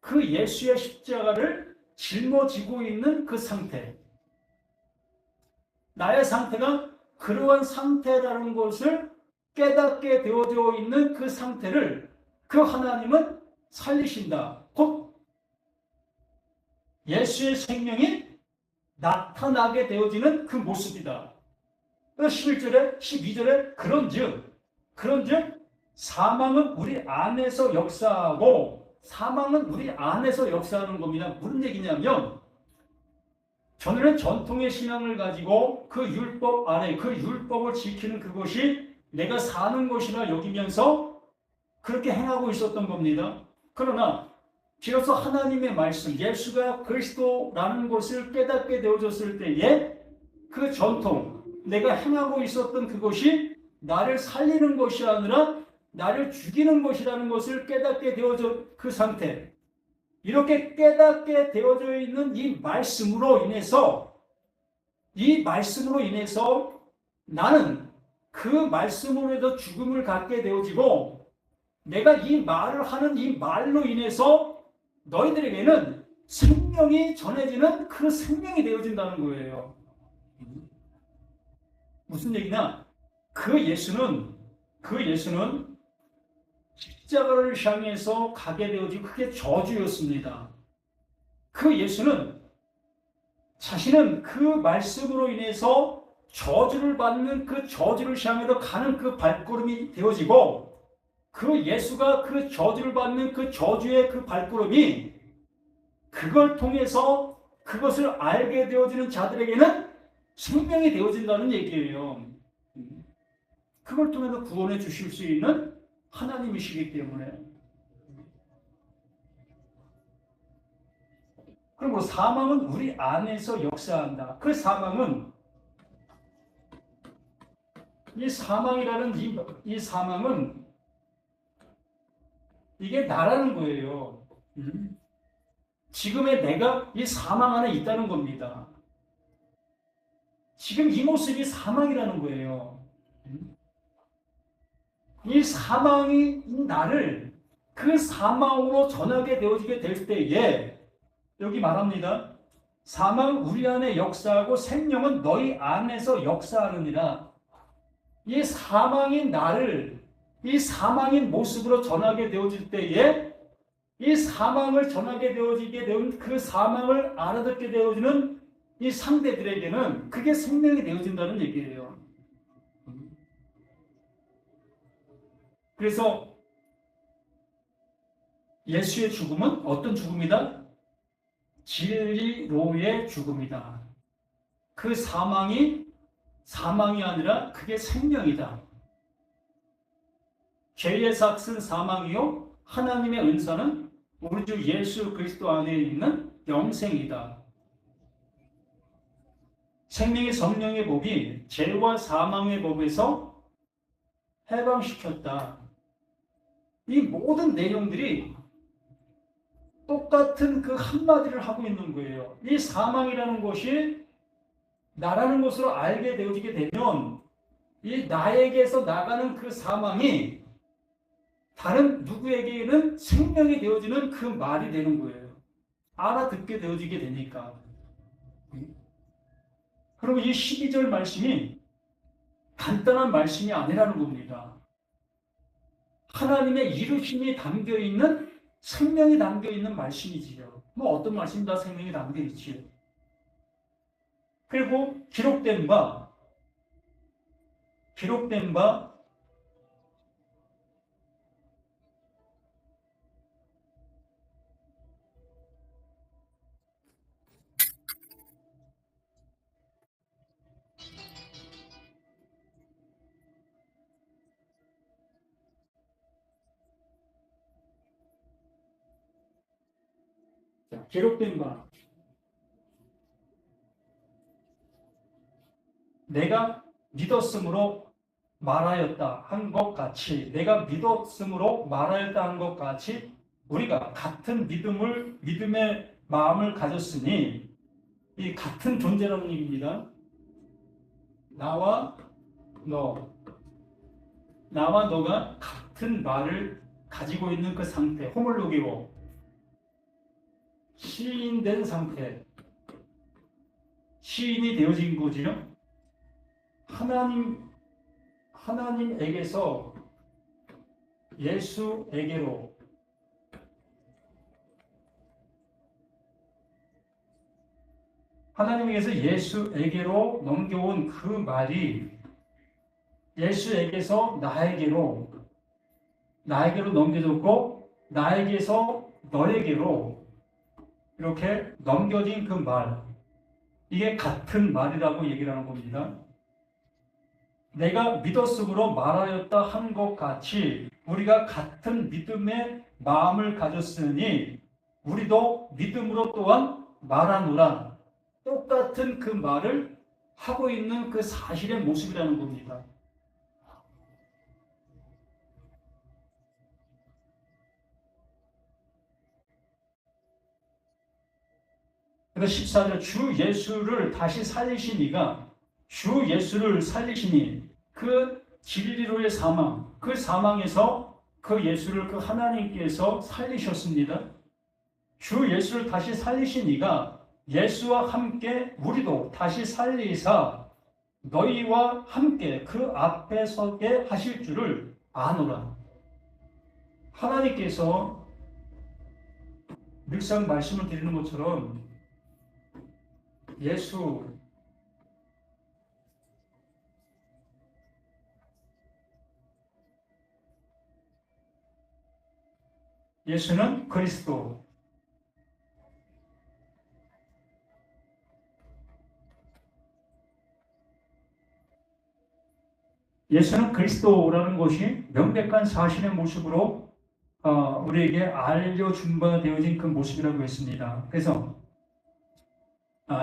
그 예수의 십자가를 짊어지고 있는 그 상태. 나의 상태가 그러한 상태라는 것을 깨닫게 되어져 있는 그 상태를 그 하나님은 살리신다. 곧 예수의 생명이 나타나게 되어지는 그 모습이다. 11절에 12절에 그런즉 사망은 우리 안에서 역사하고 사망은 우리 안에서 역사하는 겁니다. 무슨 얘기냐면 전에는 전통의 신앙을 가지고 그 율법 안에 그 율법을 지키는 그것이 내가 사는 것이라 여기면서 그렇게 행하고 있었던 겁니다. 그러나 비로소 하나님의 말씀 예수가 그리스도라는 것을 깨닫게 되어졌을 때에 그 전통 내가 행하고 있었던 그것이 나를 살리는 것이 아니라 나를 죽이는 것이라는 것을 깨닫게 되어져 그 상태 이렇게 깨닫게 되어져 있는 이 말씀으로 인해서 나는 그 말씀으로 해서 죽음을 갖게 되어지고 내가 이 말을 하는 이 말로 인해서 너희들에게는 생명이 전해지는 그 생명이 되어진다는 거예요. 무슨 얘기냐? 그 예수는 십자가를 향해서 가게 되어지고 그게 저주였습니다. 그 예수는 자신은 그 말씀으로 인해서 저주를 받는 그 저주를 향해서 가는 그 발걸음이 되어지고 그 예수가 그 저주를 받는 그 저주의 그 발걸음이 그걸 통해서 그것을 알게 되어지는 자들에게는 생명이 되어진다는 얘기예요. 그걸 통해서 구원해 주실 수 있는 하나님이시기 때문에. 그리고 사망은 우리 안에서 역사한다. 그 사망은 이 사망은 이게 나라는 거예요. 지금의 내가 이 사망 안에 있다는 겁니다. 지금 이 모습이 사망이라는 거예요. 이 사망이 나를 그 사망으로 전하게 되어지게 될 때에 여기 말합니다. 사망 우리 안에 역사하고 생명은 너희 안에서 역사하느니라. 이 사망인 나를 이 사망인 모습으로 전하게 되어질 때에 이 사망을 전하게 되어지게 되는 그 사망을 알아듣게 되어지는 이 상대들에게는 그게 생명이 되어진다는 얘기예요. 그래서 예수의 죽음은 어떤 죽음이다? 진리로의 죽음이다. 그 사망이 아니라 그게 생명이다. 죄의 삭은 사망이요 하나님의 은사는 우리 주 예수 그리스도 안에 있는 영생이다. 생명의 성령의 법이 죄와 사망의 법에서 해방시켰다. 이 모든 내용들이 똑같은 그 한마디를 하고 있는 거예요. 이 사망이라는 것이 나라는 것으로 알게 되어지게 되면 이 나에게서 나가는 그 사망이 다른 누구에게는 생명이 되어지는 그 말이 되는 거예요. 알아듣게 되어지게 되니까. 그리고 이 12절 말씀이 간단한 말씀이 아니라는 겁니다. 하나님의 이루심이 담겨있는 생명이 담겨 있는 말씀이지요. 뭐 어떤 말씀 다 생명이 담겨 있지요. 그리고 기록된 바 기록된 바 내가 믿었으므로 말하였다 한 것 같이 내가 믿었으므로 말하였다 한 것 같이 우리가 같은 믿음의 마음을 가졌으니 이 같은 존재라는 얘기입니다. 나와 너가 같은 말을 가지고 있는 그 상태, 호몰로기로 시인된 상태, 시인이 되어진 거지요. 하나님에게서 예수에게로 넘겨온 그 말이 예수에게서 나에게로 넘겨졌고 나에게서 너에게로 이렇게 넘겨진 그 말, 이게 같은 말이라고 얘기를 하는 겁니다. 내가 믿었으므로 말하였다 한 것 같이 우리가 같은 믿음의 마음을 가졌으니 우리도 믿음으로 또한 말하노라. 똑같은 그 말을 하고 있는 그 사실의 모습이라는 겁니다. 그래서 14절 주 예수를 살리시니 그 진리로의 사망, 그 사망에서 그 예수를 그 하나님께서 살리셨습니다. 주 예수를 다시 살리시니가 예수와 함께 우리도 다시 살리사 너희와 함께 그 앞에 서게 하실 줄을 아노라. 하나님께서 늘상 말씀을 드리는 것처럼 예수는 그리스도, 예수는 그리스도라는 것이 명백한 사실의 모습으로 우리에게 알려준 바 되어진 그 모습이라고 했습니다. 그래서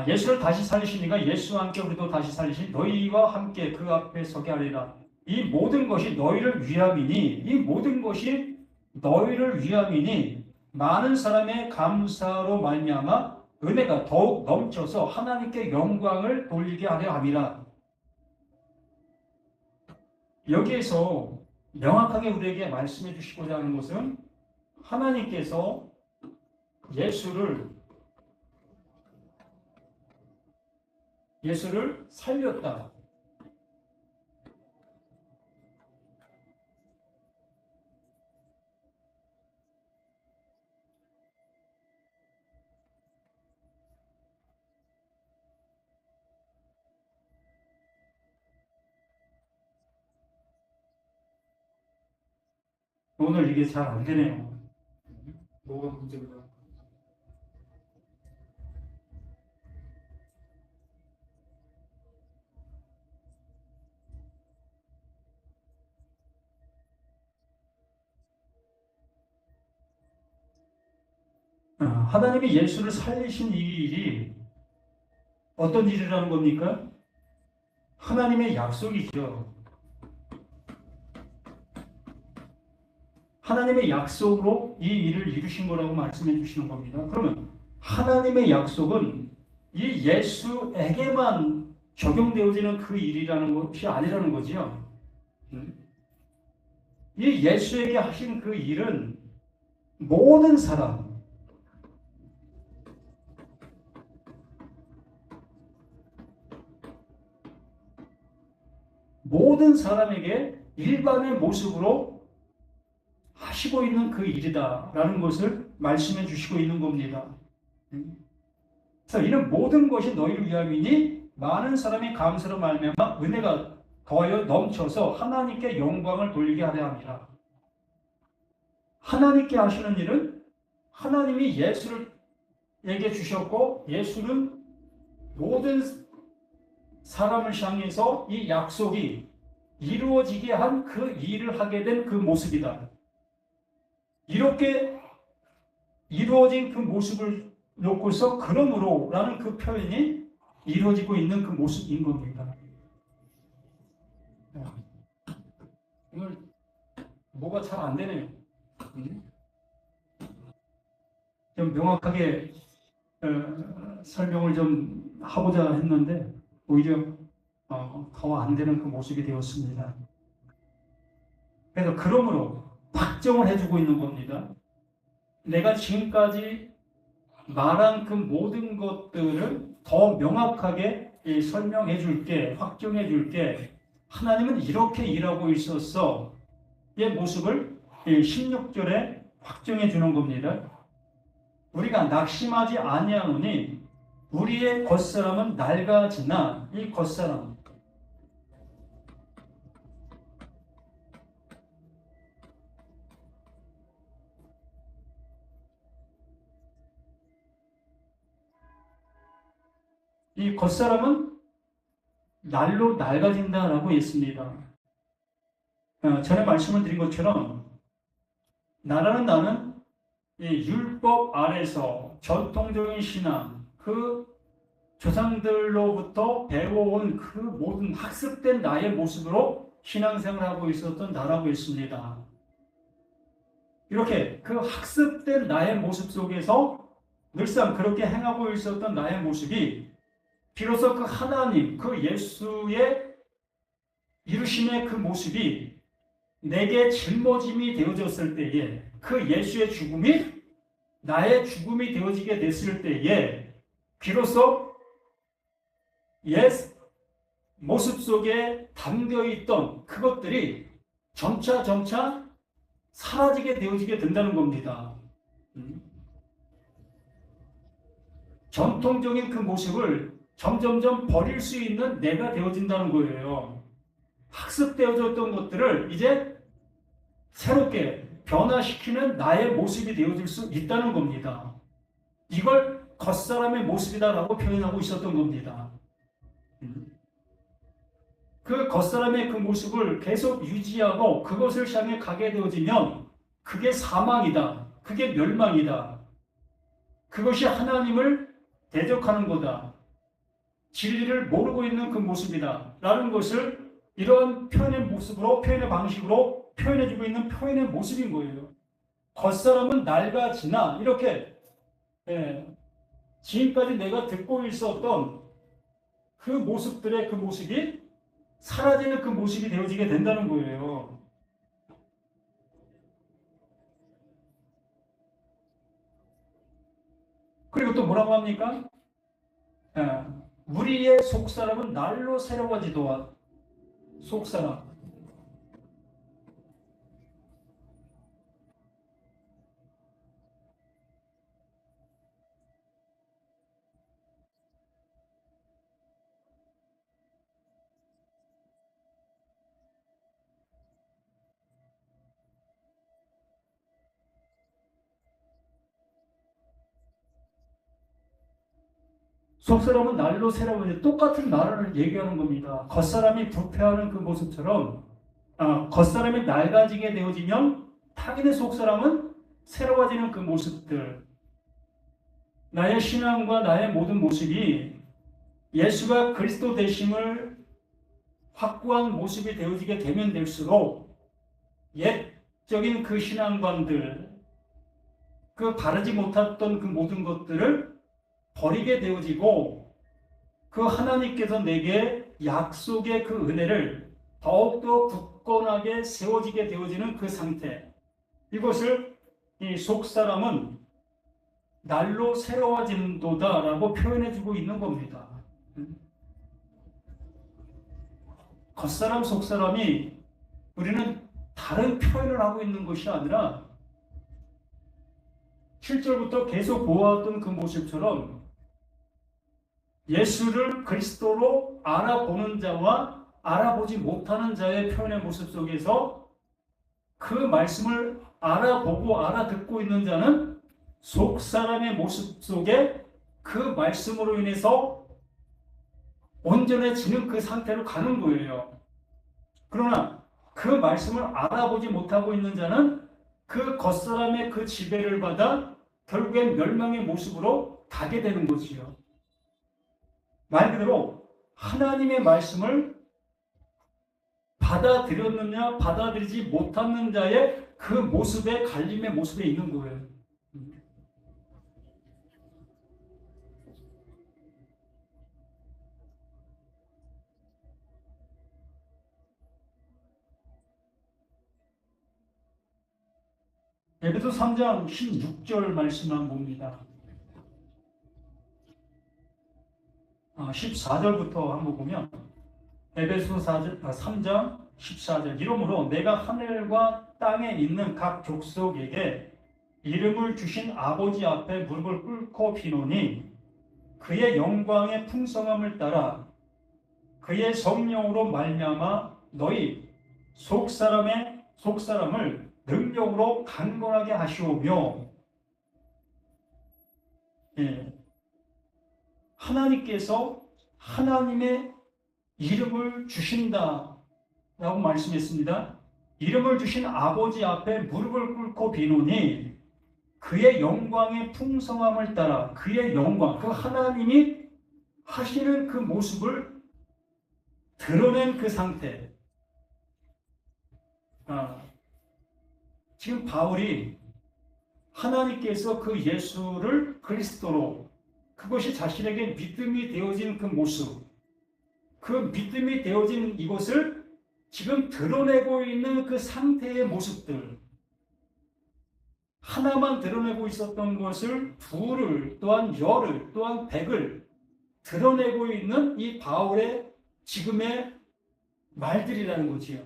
예수를 다시 살리시니까 예수와 함께 우리도 다시 살리시니 너희와 함께 그 앞에 서게 하리라. 이 모든 것이 너희를 위함이니 많은 사람의 감사로 말미암아 은혜가 더욱 넘쳐서 하나님께 영광을 돌리게 하려 함이라. 여기에서 명확하게 우리에게 말씀해 주시고자 하는 것은 하나님께서 예수를 살렸다. 오늘 이게 잘 안 되네요. 뭐가 문제인가? 하나님이 예수를 살리신 이 일이 어떤 일이라는 겁니까? 하나님의 약속이죠. 하나님의 약속으로 이 일을 이루신 거라고 말씀해 주시는 겁니다. 그러면 하나님의 약속은 이 예수에게만 적용되어지는 그 일이라는 것이 아니라는 거지요. 이 예수에게 하신 그 일은 모든 사람에게 일반의 모습으로 하시고 있는 그 일이다라는 것을 말씀해 주시고 있는 겁니다. 그래서 이는 모든 것이 너희를 위함이니 많은 사람이 감사로 말미암아 은혜가 더하여 넘쳐서 하나님께 영광을 돌리게 하려 함이라. 하나님께 하시는 일은 하나님이 예수를 에게 주셨고, 예수는 모든 사람을 향해서 이 약속이 이루어지게 한 그 일을 하게 된 그 모습이다. 이렇게 이루어진 그 모습을 놓고서 그러므로 라는 그 표현이 이루어지고 있는 그 모습인 겁니다. 오늘 뭐가 잘 안 되네요. 좀 명확하게 설명을 좀 하고자 했는데 오히려 더 안 되는 그 모습이 되었습니다. 그래서 그러므로 확정을 해주고 있는 겁니다. 내가 지금까지 말한 그 모든 것들을 더 명확하게 설명해 줄게, 확정해 줄게. 하나님은 이렇게 일하고 있었어. 의 모습을 16절에 확정해 주는 겁니다. 우리가 낙심하지 아니하노니 우리의 겉사람은 낡아지나, 이 겉사람, 이 겉사람은 날로 낡아진다라고 했습니다. 전에 말씀을 드린 것처럼 나는 이 율법 아래서 전통적인 신앙, 그 조상들로부터 배워온 그 모든 학습된 나의 모습으로 신앙생활을 하고 있었던 나라고 했습니다. 이렇게 그 학습된 나의 모습 속에서 늘상 그렇게 행하고 있었던 나의 모습이 비로소 그 하나님, 그 예수의 이루심의 그 모습이 내게 짊어짐이 되어졌을 때에, 그 예수의 죽음이 나의 죽음이 되어지게 됐을 때에 비로소 옛 모습 속에 담겨있던 그것들이 점차 사라지게 되어지게 된다는 겁니다. 전통적인 그 모습을 점점점 버릴 수 있는 내가 되어진다는 거예요. 학습되어졌던 것들을 이제 새롭게 변화시키는 나의 모습이 되어질 수 있다는 겁니다. 이걸 겉사람의 모습이다라고 표현하고 있었던 겁니다. 그 겉사람의 그 모습을 계속 유지하고 그것을 향해 가게 되어지면 그게 사망이다. 그게 멸망이다. 그것이 하나님을 대적하는 거다. 진리를 모르고 있는 그 모습이다. 라는 것을 이러한 표현의 모습으로, 표현의 방식으로 표현해주고 있는 표현의 모습인 거예요. 겉사람은 낡아지나, 이렇게 지금까지 내가 듣고 있었던 그 모습들의 그 모습이 사라지는 그 모습이 되어지게 된다는 거예요. 그리고 또 뭐라고 합니까? 우리의 속사람은 날로 새로워지도다. 속사람. 속사람은 날로 새로워지, 똑같은 말을 얘기하는 겁니다. 겉사람이 부패하는 그 모습처럼 겉사람이 낡아지게 되어지면 타인의 속사람은 새로워지는 그 모습들, 나의 신앙과 나의 모든 모습이 예수가 그리스도 되심을 확고한 모습이 되어지게 되면 될수록 옛적인 그 신앙관들, 그 바르지 못했던 그 모든 것들을 버리게 되어지고 그 하나님께서 내게 약속의 그 은혜를 더욱더 굳건하게 세워지게 되어지는 그 상태, 이것을 이 속사람은 날로 새로워진도다 라고 표현해주고 있는 겁니다. 겉사람 속사람이 우리는 다른 표현을 하고 있는 것이 아니라 7절부터 계속 보아왔던 그 모습처럼 예수를 그리스도로 알아보는 자와 알아보지 못하는 자의 표현의 모습 속에서 그 말씀을 알아보고 알아듣고 있는 자는 속 사람의 모습 속에 그 말씀으로 인해서 온전해지는 그 상태로 가는 거예요. 그러나 그 말씀을 알아보지 못하고 있는 자는 그 겉사람의 그 지배를 받아 결국엔 멸망의 모습으로 가게 되는 거지요. 말 그대로 하나님의 말씀을 받아들였느냐 받아들이지 못하는 자의 그 모습의 갈림의 모습에 있는 거예요. 에베소 3장 16절 말씀을 한번 봅니다. 14절부터 한번 보면 에베소 3장 14절 이러므로 내가 하늘과 땅에 있는 각 족속에게 이름을 주신 아버지 앞에 무릎을 꿇고 비노니 그의 영광의 풍성함을 따라 그의 성령으로 말미암아 너희 속사람을 능력으로 강건하게 하시오며 하나님께서 하나님의 이름을 주신다 라고 말씀했습니다. 이름을 주신 아버지 앞에 무릎을 꿇고 비노니 그의 영광의 풍성함을 따라 그의 영광, 그 하나님이 하시는 그 모습을 드러낸 그 상태. 지금 바울이 하나님께서 그 예수를 그리스도로 그것이 자신에게 믿음이 되어진 그 모습, 그 믿음이 되어진 이것을 지금 드러내고 있는 그 상태의 모습들, 하나만 드러내고 있었던 것을 둘을 또한 열을 또한 백을 드러내고 있는 이 바울의 지금의 말들이라는 거지요.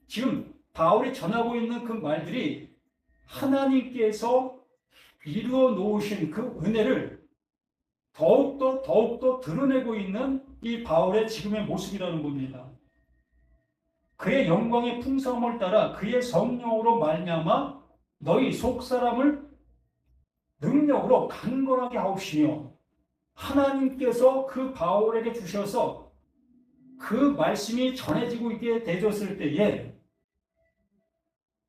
지금 바울이 전하고 있는 그 말들이 하나님께서 이루어 놓으신 그 은혜를 더욱더 드러내고 있는 이 바울의 지금의 모습이라는 겁니다. 그의 영광의 풍성함을 따라 그의 성령으로 말미암아 너희 속사람을 능력으로 강건하게 하옵시며 하나님께서 그 바울에게 주셔서 그 말씀이 전해지고 있게 되었을 때에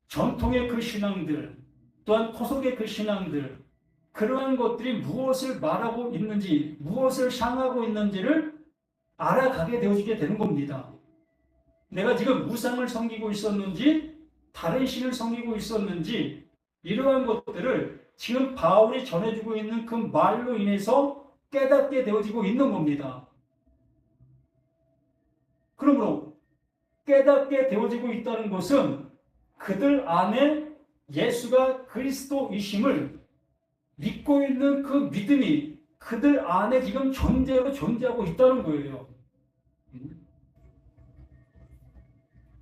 전통의 그 신앙들 또한 토속의 그 신앙들 그러한 것들이 무엇을 말하고 있는지 무엇을 향하고 있는지를 알아가게 되어지게 되는 겁니다. 내가 지금 우상을 섬기고 있었는지 다른 신을 섬기고 있었는지 이러한 것들을 지금 바울이 전해주고 있는 그 말로 인해서 깨닫게 되어지고 있는 겁니다. 그러므로 깨닫게 되어지고 있다는 것은 그들 안에 예수가 그리스도이심을 믿고 있는 그 믿음이 그들 안에 지금 존재하고 있다는 거예요.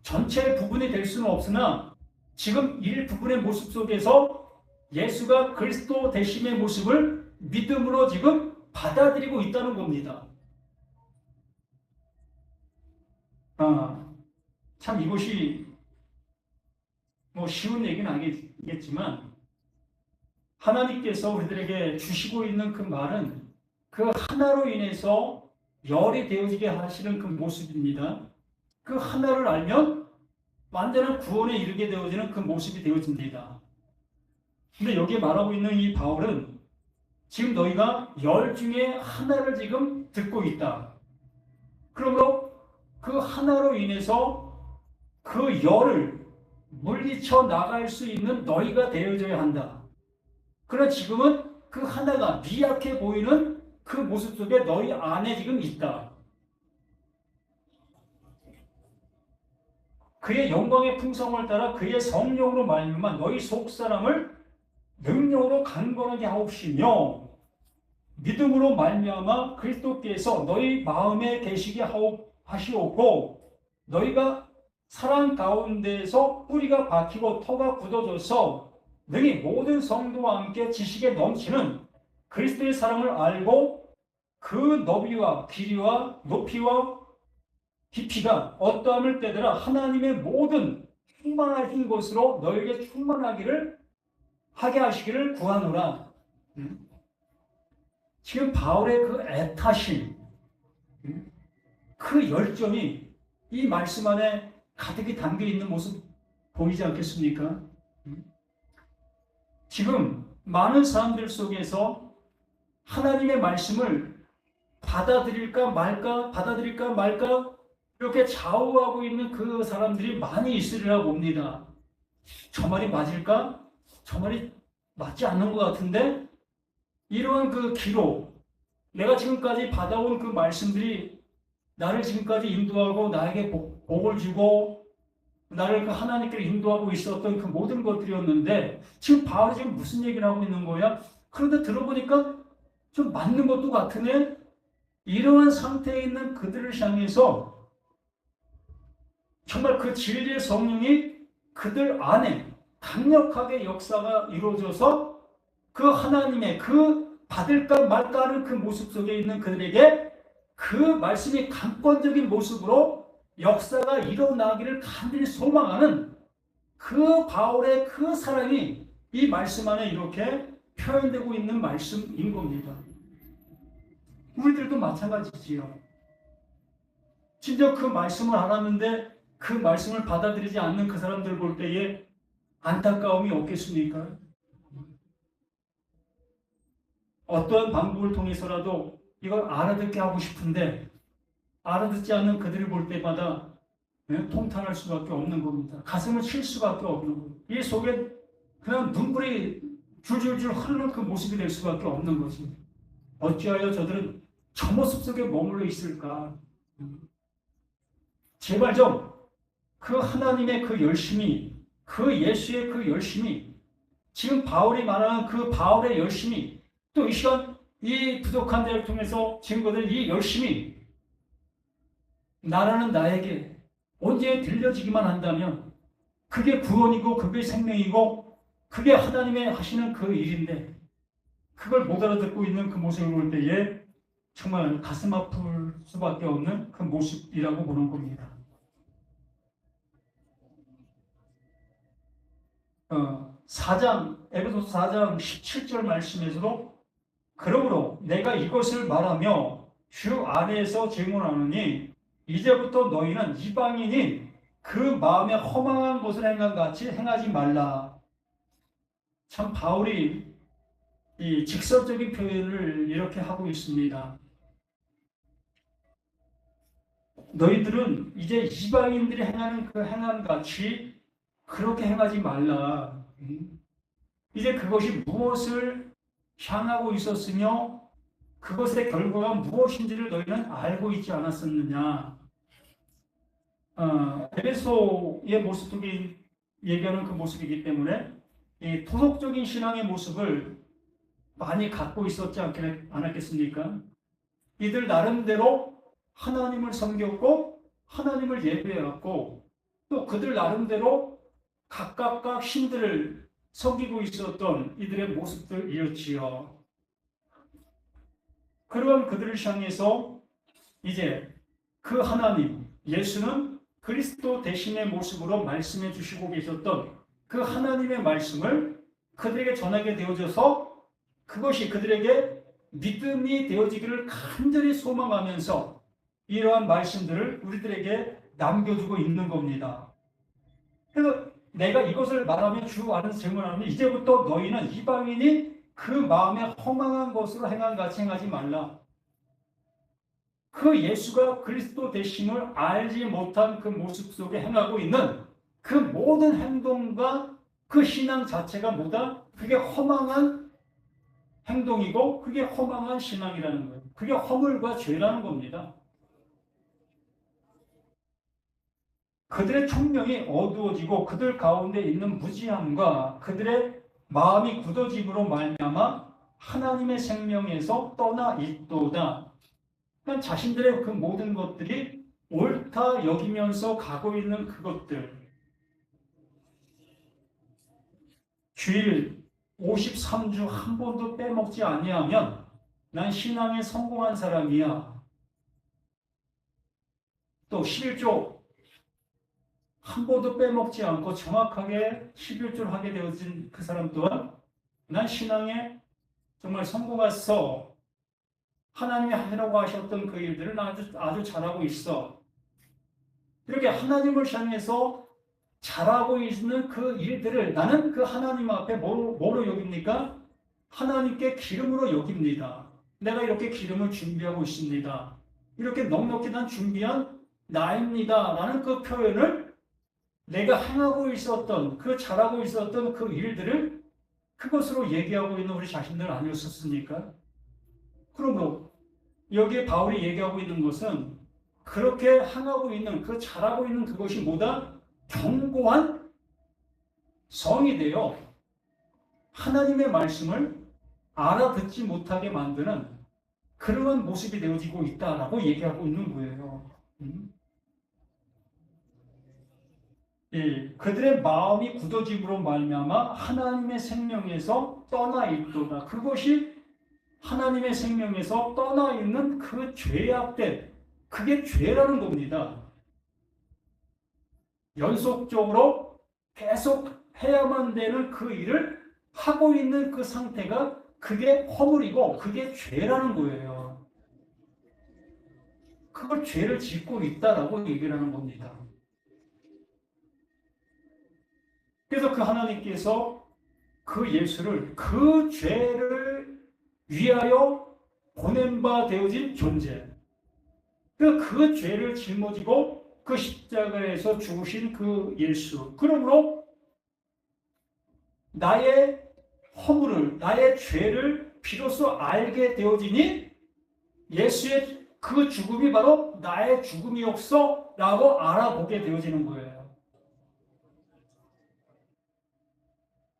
전체 부분이 될 수는 없으나 지금 일부분의 모습 속에서 예수가 그리스도 되심의 모습을 믿음으로 지금 받아들이고 있다는 겁니다. 참 이것이 쉬운 얘기는 아니겠지만 하나님께서 우리들에게 주시고 있는 그 말은 그 하나로 인해서 열이 되어지게 하시는 그 모습입니다. 그 하나를 알면 완전한 구원에 이르게 되어지는 그 모습이 되어집니다. 근데 여기에 말하고 있는 이 바울은 지금 너희가 열 중에 하나를 지금 듣고 있다. 그러므로 그 하나로 인해서 그 열을 물리쳐 나갈 수 있는 너희가 되어져야 한다. 그러나 지금은 그 하나가 미약해 보이는 그 모습 속에 너희 안에 지금 있다. 그의 영광의 풍성을 따라 그의 성령으로 말미암아 너희 속사람을 능력으로 강건하게 하옵시며 믿음으로 말미암아 그리스도께서 너희 마음에 계시게 하시옵고 너희가 사랑 가운데에서 뿌리가 박히고 터가 굳어져서 능히 모든 성도와 함께 지식에 넘치는 그리스도의 사랑을 알고 그 너비와 길이와 높이와 깊이가 어떠함을 떼더라 하나님의 모든 충만하신 것으로 너에게 충만하기를 하게 하시기를 구하노라. 지금 바울의 그 애타심, 그 열정이 이 말씀 안에 가득히 담겨 있는 모습 보이지 않겠습니까? 지금 많은 사람들 속에서 하나님의 말씀을 받아들일까 말까 이렇게 좌우하고 있는 그 사람들이 많이 있으리라 봅니다. 저 말이 맞을까? 저 말이 맞지 않는 것 같은데? 이러한 그 기록, 내가 지금까지 받아온 그 말씀들이 나를 지금까지 인도하고 나에게 복을 주고 나를 그 하나님께로 인도하고 있었던 그 모든 것들이었는데 지금 바울이 지금 무슨 얘기를 하고 있는 거야? 그런데 들어보니까 좀 맞는 것도 같으네? 이러한 상태에 있는 그들을 향해서 정말 그 진리의 성령이 그들 안에 강력하게 역사가 이루어져서 그 하나님의 그 받을까 말까 하는 그 모습 속에 있는 그들에게 그 말씀이 강권적인 모습으로 역사가 일어나기를 간절히 소망하는 그 바울의 그 사랑이 이 말씀 안에 이렇게 표현되고 있는 말씀인 겁니다. 우리들도 마찬가지지요. 진짜 그 말씀을 알았는데 그 말씀을 받아들이지 않는 그 사람들 볼 때에 안타까움이 없겠습니까? 어떠한 방법을 통해서라도 이걸 알아듣게 하고 싶은데 알아듣지 않는 그들을 볼 때마다 통탄할 수밖에 없는 겁니다. 가슴을 칠 수밖에 없는 겁니다. 이 속에 그냥 눈물이 줄줄줄 흐르는 그 모습이 될 수밖에 없는 것입니다. 어찌하여 저들은 저 모습 속에 머물러 있을까? 제발 좀 그 하나님의 그 열심이, 그 예수의 그 열심이, 지금 바울이 말하는 그 바울의 열심이, 또 이 시간 이 부족한 데를 통해서 증거된 이 열심이 나라는 나에게 언제 들려지기만 한다면 그게 구원이고 그게 생명이고 그게 하나님의 하시는 그 일인데 그걸 못 알아듣고 있는 그 모습을 볼 때에 정말 가슴 아플 수밖에 없는 그 모습이라고 보는 겁니다. 에베소서 4장 17절 말씀에서도 그러므로 내가 이것을 말하며 주 안에서 증언하노니 이제부터 너희는 이방인이 그 마음에 허망한 것을 행한 같이 행하지 말라. 참 바울이 이 직설적인 표현을 이렇게 하고 있습니다. 너희들은 이제 이방인들이 행하는 그 행한 같이 그렇게 행하지 말라. 이제 그것이 무엇을 향하고 있었으며 그것의 결과가 무엇인지를 너희는 알고 있지 않았었느냐. 에베소의 모습이 얘기하는 그 모습이기 때문에 이 토속적인 신앙의 모습을 많이 갖고 있었지 않았겠습니까? 이들 나름대로 하나님을 섬겼고 하나님을 예배해왔고 또 그들 나름대로 각각 신들을 섬기고 있었던 이들의 모습들이었지요. 그러한 그들을 향해서 이제 그 하나님, 예수는 그리스도 대신의 모습으로 말씀해 주시고 계셨던 그 하나님의 말씀을 그들에게 전하게 되어져서 그것이 그들에게 믿음이 되어지기를 간절히 소망하면서 이러한 말씀들을 우리들에게 남겨주고 있는 겁니다. 그래서 내가 이것을 말하며 주 안에서 증언하면 이제부터 너희는 이방인이 그 마음에 허망한 것으로 행한 같이 행하지 말라. 그 예수가 그리스도 되심을 알지 못한 그 모습 속에 행하고 있는 그 모든 행동과 그 신앙 자체가 뭐다? 그게 허망한 행동이고 그게 허망한 신앙이라는 거예요. 그게 허물과 죄라는 겁니다. 그들의 총명이 어두워지고 그들 가운데 있는 무지함과 그들의 마음이 굳어짐으로 말미암아 하나님의 생명에서 떠나 있도다. 자신들의 그 모든 것들이 옳다 여기면서 가고 있는 그것들, 주일 53주 한 번도 빼먹지 아니하면 난 신앙에 성공한 사람이야. 또 11조 한 번도 빼먹지 않고 정확하게 11조를 하게 되어진 그 사람 또한 난 신앙에 정말 성공했어. 하나님이 하라고 하셨던 그 일들을 아주 잘하고 있어. 이렇게 하나님을 향해서 잘하고 있는 그 일들을 나는 그 하나님 앞에 뭐로 여깁니까? 하나님께 기름으로 여깁니다. 내가 이렇게 기름을 준비하고 있습니다. 이렇게 넉넉히 난 준비한 나입니다. 라는 그 표현을 내가 행하고 있었던, 그 잘하고 있었던 그 일들을 그것으로 얘기하고 있는 우리 자신들 아니었었습니까? 그러므로 여기에 바울이 얘기하고 있는 것은 그렇게 행하고 있는, 그 잘하고 있는 그것이 뭐다? 견고한 성이 되어 하나님의 말씀을 알아듣지 못하게 만드는 그러한 모습이 되어지고 있다라고 얘기하고 있는 거예요. 그들의 마음이 굳어짐으로 말미암아 하나님의 생명에서 떠나 있도다. 그것이 하나님의 생명에서 떠나 있는 그 죄악된, 그게 죄라는 겁니다. 연속적으로 계속 해야만 되는 그 일을 하고 있는 그 상태가 그게 허물이고 그게 죄라는 거예요. 그걸 죄를 짓고 있다라고 얘기를 하는 겁니다. 그래서 그 하나님께서 그 예수를 그 죄를 위하여 보낸 바 되어진 존재, 그 죄를 짊어지고 그 십자가에서 죽으신 그 예수, 그러므로 나의 허물을, 나의 죄를 비로소 알게 되어지니 예수의 그 죽음이 바로 나의 죽음이었어 라고 알아보게 되어지는 거예요.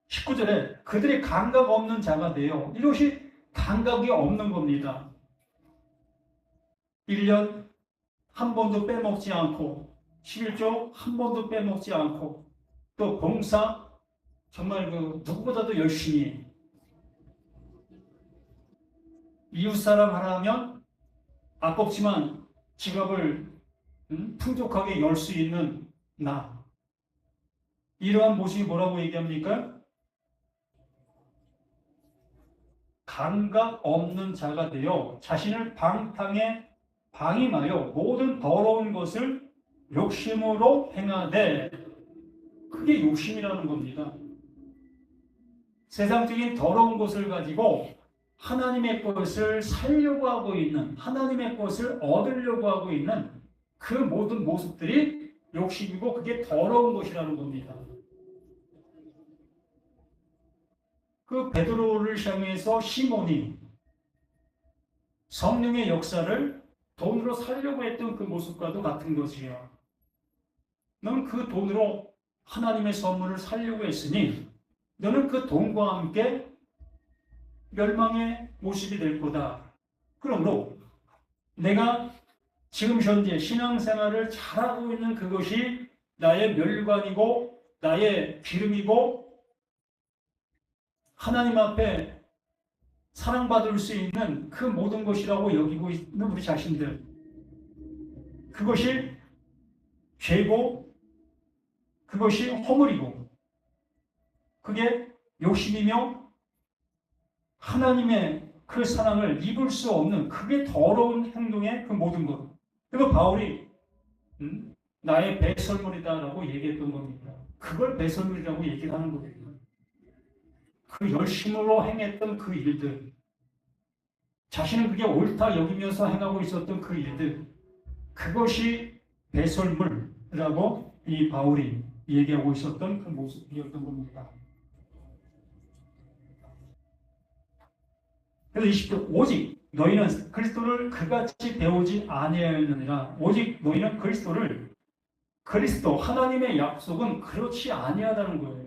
19절에 그들이 감각 없는 자가 되어, 이것이 감각이 없는 겁니다. 1년 한 번도 빼먹지 않고 11조 한 번도 빼먹지 않고 또 봉사 정말 그 누구보다도 열심히 이웃사람 하라면 아깝지만 지갑을 풍족하게 열 수 있는 나, 이러한 모습이 뭐라고 얘기합니까? 감각 없는 자가 되어 자신을 방탕에 방임하여 모든 더러운 것을 욕심으로 행하되, 그게 욕심이라는 겁니다. 세상적인 더러운 것을 가지고 하나님의 것을 살려고 하고 있는, 하나님의 것을 얻으려고 하고 있는 그 모든 모습들이 욕심이고 그게 더러운 것이라는 겁니다. 그 베드로를 향해서 시몬이 성령의 역사를 돈으로 살려고 했던 그 모습과도 같은 것이야. 너는 그 돈으로 하나님의 선물을 살려고 했으니 너는 그 돈과 함께 멸망의 모습이 될 거다. 그러므로 내가 지금 현재 신앙생활을 잘하고 있는 그것이 나의 멸관이고 나의 기름이고 하나님 앞에 사랑받을 수 있는 그 모든 것이라고 여기고 있는 우리 자신들, 그것이 죄고 그것이 허물이고 그게 욕심이며 하나님의 그 사랑을 입을 수 없는 그게 더러운 행동의 그 모든 것. 그리고 바울이 나의 배설물이다라고 얘기했던 겁니다. 그걸 배설물이라고 얘기를 하는 거예요. 그 열심으로 행했던 그 일들, 자신은 그게 옳다 여기면서 행하고 있었던 그 일들, 그것이 배설물이라고 이 바울이 얘기하고 있었던 그 모습이었던 겁니다. 그래서 20절, 오직 너희는 그리스도를 그같이 배우지 아니하였느니라. 오직 너희는 그리스도 하나님의 약속은 그렇지 아니하다는 거예요.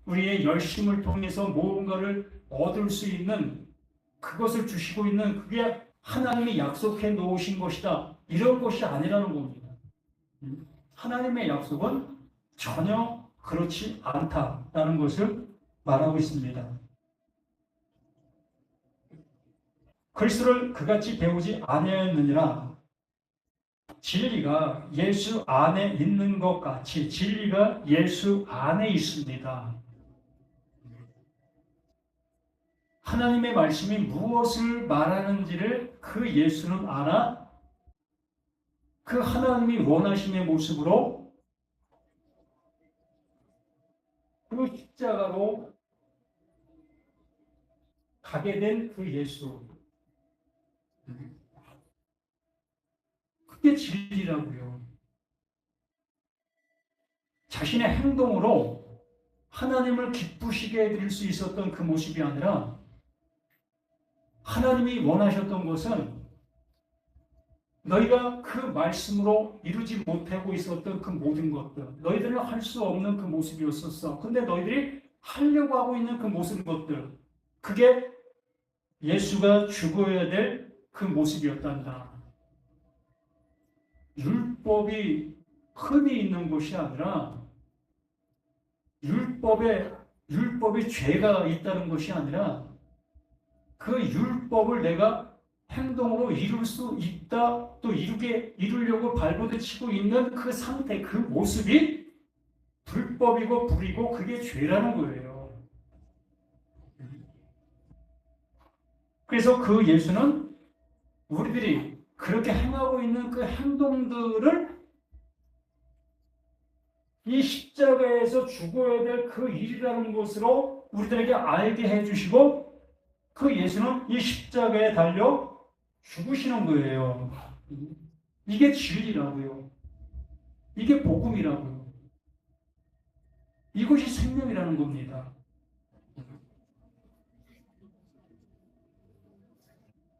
우리의 열심을 통해서 무언가를 얻을 수 있는 그것을 주시고 있는 그게 하나님이 약속해 놓으신 것이다. 이런 것이 아니라는 겁니다. 하나님의 약속은 전혀 그렇지 않다라는 것을 말하고 있습니다. 그리스도를 그같이 배우지 아니하였느니라. 진리가 예수 안에 있는 것 같이 진리가 예수 안에 있습니다. 하나님의 말씀이 무엇을 말하는지를 그 예수는 알아 그 하나님이 원하심의 모습으로 그 십자가로 가게 된 그 예수. 그게 진리라고요. 자신의 행동으로 하나님을 기쁘시게 해드릴 수 있었던 그 모습이 아니라 하나님이 원하셨던 것은 너희가 그 말씀으로 이루지 못하고 있었던 그 모든 것들, 너희들은 할 수 없는 그 모습이었었어. 근데 너희들이 하려고 하고 있는 그 모든 것들, 그게 예수가 죽어야 될 그 모습이었단다. 율법이 흠이 있는 것이 아니라 율법에 죄가 있다는 것이 아니라 그 율법을 내가 행동으로 이룰 수 있다, 또 이루려고 발버둥 치고 있는 그 상태, 그 모습이 불법이고 불이고 그게 죄라는 거예요. 그래서 그 예수는 우리들이 그렇게 행하고 있는 그 행동들을 이 십자가에서 죽어야 될 그 일이라는 것으로 우리들에게 알게 해주시고 그 예수는 이 십자가에 달려 죽으시는 거예요. 이게 진리라고요. 이게 복음이라고요. 이것이 생명이라는 겁니다.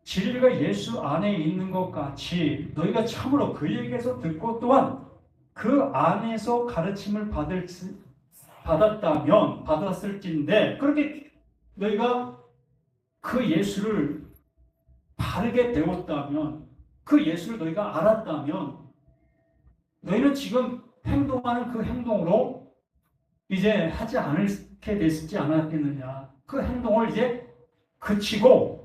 진리가 예수 안에 있는 것 같이 너희가 참으로 그에게서 듣고 또한 그 안에서 가르침을 받았을진데 그렇게 너희가 그 예수를 바르게 배웠다면 그 예수를 너희가 알았다면 너희는 지금 행동하는 그 행동으로 이제 하지 않게 됐지 않았겠느냐. 그 행동을 이제 그치고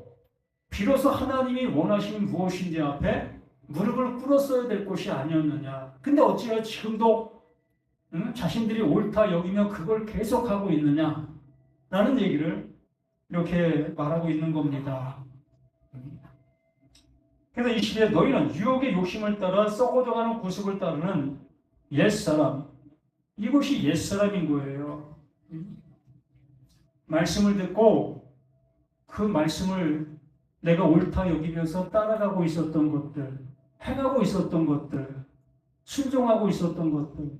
비로소 하나님이 원하시는 무엇인지 앞에 무릎을 꿇었어야 될 것이 아니었느냐. 근데 어찌하여 지금도 자신들이 옳다 여기며 그걸 계속하고 있느냐 라는 얘기를 이렇게 말하고 있는 겁니다. 그래서 이 시대에 너희는 유혹의 욕심을 따라 썩어져가는 구습을 따르는 옛사람, 이것이 옛사람인 거예요. 말씀을 듣고 그 말씀을 내가 옳다 여기면서 따라가고 있었던 것들, 행하고 있었던 것들, 순종하고 있었던 것들,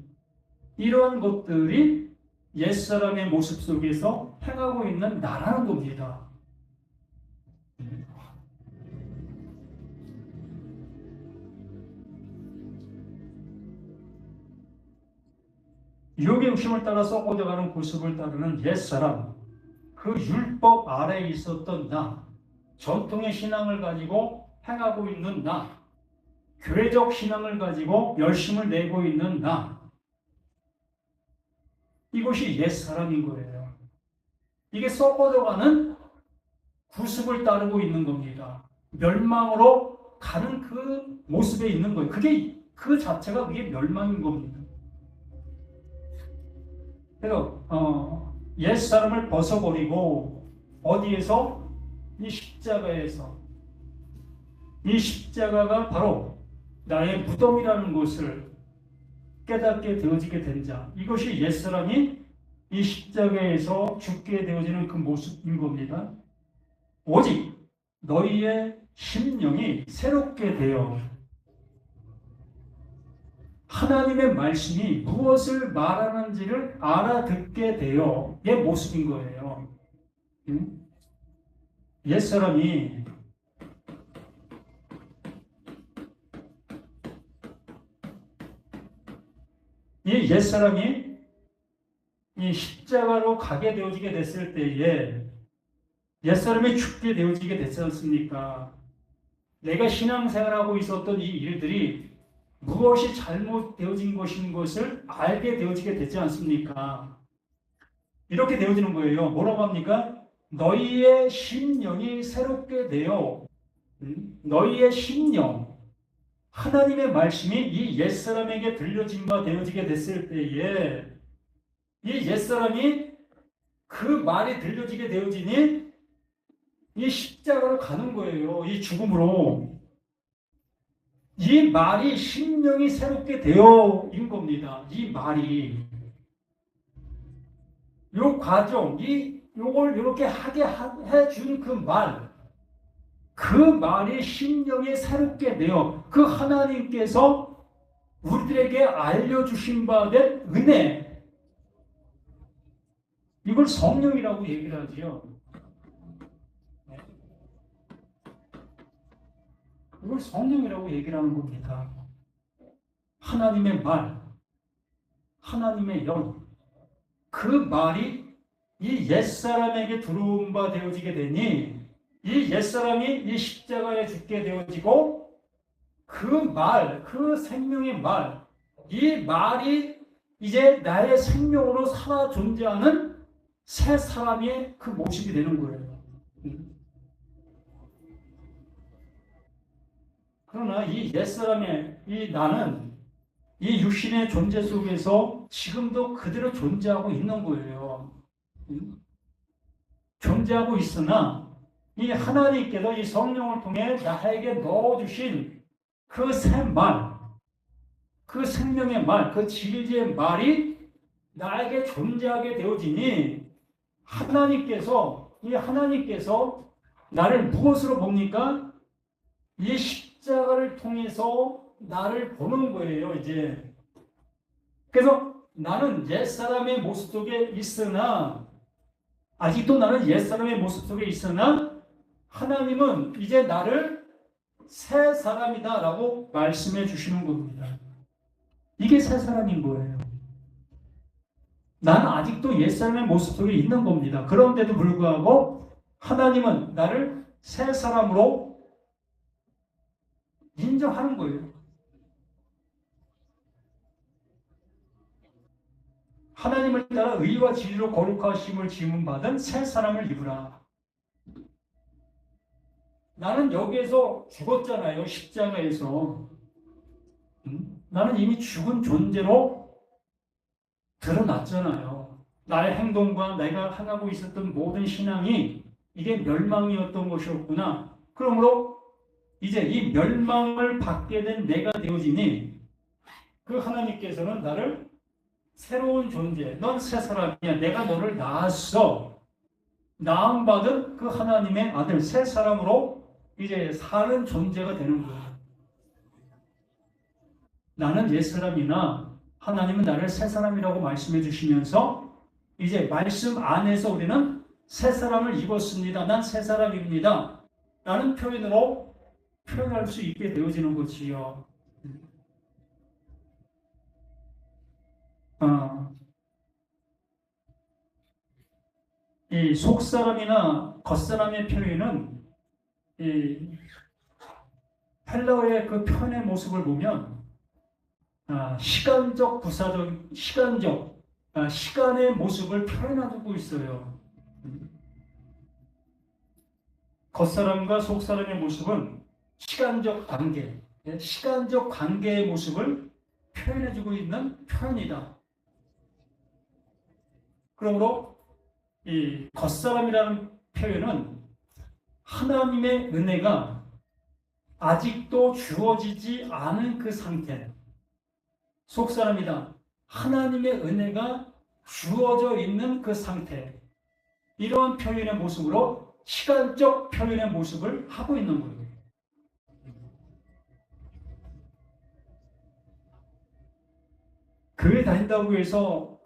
이러한 것들이 옛사람의 모습 속에서 행하고 있는 나라는 겁니다. 유혹의 욕심을 따라 썩어져가는 구습을 따르는 옛사람, 그 율법 아래에 있었던 나, 전통의 신앙을 가지고 행하고 있는 나, 교회적 신앙을 가지고 열심을 내고 있는 나, 이것이 옛사람인 거예요. 이게 썩어져가는 구습을 따르고 있는 겁니다. 멸망으로 가는 그 모습에 있는 거예요. 그게 그 자체가 그게 멸망인 겁니다. 그래서 옛사람을 벗어버리고 어디에서? 이 십자가에서. 이 십자가가 바로 나의 무덤이라는 것을 깨닫게 되어지게 된 자. 이것이 옛사람이 이 십자가에서 죽게 되어지는 그 모습인 겁니다. 오직 너희의 심령이 새롭게 되어 하나님의 말씀이 무엇을 말하는지를 알아듣게 되어의 모습인 거예요. 옛사람이 이 옛사람이 이 십자가로 가게 되어지게 됐을 때에 옛사람이 죽게 되어지게 됐지 않습니까? 내가 신앙생활하고 있었던 이 일들이 무엇이 잘못되어진 것인 것을 알게 되어지게 되지 않습니까? 이렇게 되어지는 거예요. 뭐라고 합니까? 너희의 심령이 새롭게 되어 너희의 심령, 하나님의 말씀이 이 옛사람에게 들려진 바 되어지게 됐을 때에 이 옛사람이 그 말이 들려지게 되어지니 이 십자가로 가는 거예요. 이 죽음으로. 이 말이 심령이 새롭게 되어인 겁니다. 이 말이. 요 과정, 요걸 이렇게 하게 해준 그 말, 그 말이 심령이 새롭게 되어 그 하나님께서 우리들에게 알려주신 바 된 은혜, 이걸 성령이라고 얘기를 하지요. 이걸 성령이라고 얘기를 하는 겁니다. 하나님의 말, 하나님의 영, 그 말이 이 옛사람에게 들어온 바 되어지게 되니 이 옛사람이 이 십자가에 죽게 되어지고 그 말, 그 생명의 말, 이 말이 이제 나의 생명으로 살아 존재하는 새 사람의 그 모습이 되는 거예요. 그러나 이 옛사람의 이 나는 이 육신의 존재 속에서 지금도 그대로 존재하고 있는 거예요. 존재하고 있으나 이 하나님께서 이 성령을 통해 나에게 넣어주신 그 새 말, 그 생명의 말, 그 진리의 말이 나에게 존재하게 되어지니 하나님께서 나를 무엇으로 봅니까? 이 십자가를 통해서 나를 보는 거예요, 이제. 그래서 나는 옛사람의 모습 속에 있으나, 아직도 나는 옛사람의 모습 속에 있으나, 하나님은 이제 나를 새 사람이다 라고 말씀해 주시는 겁니다. 이게 새 사람인 거예요. 나는 아직도 옛사람의 모습 속에 있는 겁니다. 그런데도 불구하고 하나님은 나를 새 사람으로 인정하는 거예요. 하나님을 따라 의와 진리로 거룩하심을 지문받은 새 사람을 입으라. 나는 여기에서 죽었잖아요. 십자가에서. 나는 이미 죽은 존재로 드러났잖아요. 나의 행동과 내가 하고 있었던 모든 신앙이 이게 멸망이었던 것이었구나. 그러므로 이제 이 멸망을 받게 된 내가 되어지니 그 하나님께서는 나를 새로운 존재, 넌 새 사람이야. 내가 너를 낳았어. 낳음받은 그 하나님의 아들, 새 사람으로 이제 사는 존재가 되는 거예요. 나는 옛사람이나 하나님은 나를 새 사람이라고 말씀해 주시면서 이제 말씀 안에서 우리는 새 사람을 입었습니다. 난 새 사람입니다. 라는 표현으로 표현할 수 있게 되어지는 거지요. 이 속사람이나 겉사람의 표현은 이 헬라어의 그 표현의 모습을 보면 시간적, 부사적, 시간의 모습을 표현하고 있어요. 겉사람과 속사람의 모습은 시간적 관계, 시간적 관계의 모습을 표현해주고 있는 표현이다. 그러므로 이 겉사람이라는 표현은 하나님의 은혜가 아직도 주어지지 않은 그 상태, 속사람이다. 하나님의 은혜가 주어져 있는 그 상태, 이러한 표현의 모습으로 시간적 표현의 모습을 하고 있는 거예요. 교회 다닌다고 해서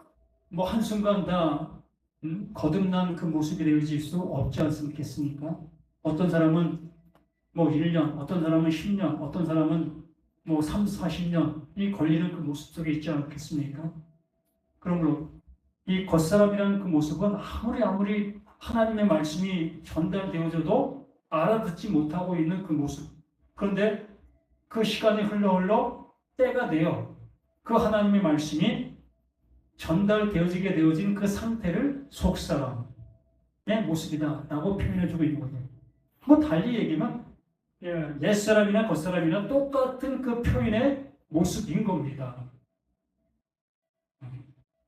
뭐 한순간 다 거듭난 그 모습이 되어질 수 없지 않겠습니까? 어떤 사람은 뭐 1년, 어떤 사람은 10년, 어떤 사람은 뭐 3, 40년이 걸리는 그 모습 속에 있지 않겠습니까? 그러므로 이 겉사람이라는 그 모습은 아무리 하나님의 말씀이 전달되어져도 알아듣지 못하고 있는 그 모습, 그런데 그 시간이 흘러 때가 되어 그 하나님의 말씀이 전달되어지게 되어진 그 상태를 속사람의 모습이다라고 표현해주고 있는 거죠. 뭐 달리 얘기하면 옛사람이나 겉사람이나 똑같은 그 표현의 모습인 겁니다.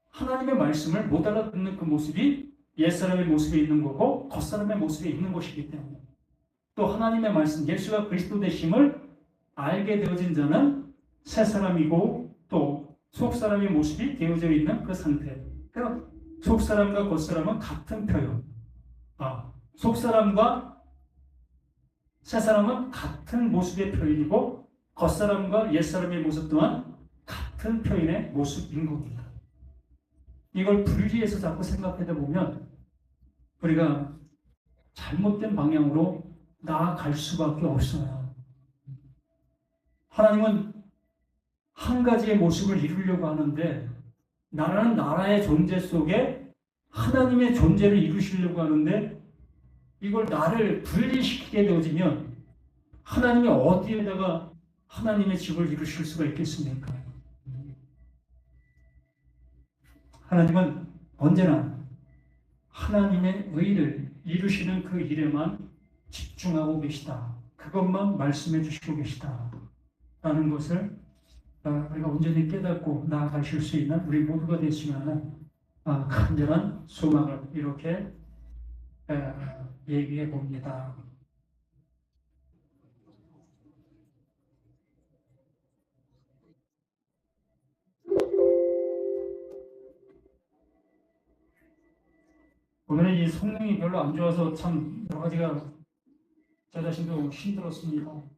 하나님의 말씀을 못 알아듣는 그 모습이 옛사람의 모습에 있는 거고 겉사람의 모습에 있는 것이기 때문에 또 하나님의 말씀 예수가 그리스도 되심을 알게 되어진 자는 새 사람이고 또 속사람의 모습이 되어져 있는 그 상태. 그러니까 속사람과 겉사람은 같은 표현. 속사람과 새 사람은 같은 모습의 표현이고 겉사람과 옛사람의 모습 또한 같은 표현의 모습인 겁니다. 이걸 분리해서 자꾸 생각하다 보면 우리가 잘못된 방향으로 나아갈 수밖에 없어요. 하나님은 한 가지의 모습을 이루려고 하는데 나라는 나라의 존재 속에 하나님의 존재를 이루시려고 하는데 이걸 나를 분리시키게 되어지면 하나님이 어디에다가 하나님의 집을 이루실 수가 있겠습니까? 하나님은 언제나 하나님의 의를 이루시는 그 일에만 집중하고 계시다. 그것만 말씀해 주시고 계시다. 라는 것을 우리가 온전히 깨닫고 나아가실 수 있는 우리 모두가 됐으면 간절한 소망을 이렇게 얘기해 봅니다. 오늘 이 성능이 별로 안 좋아서 참 여러 가지가 제 자신도 힘들었습니다.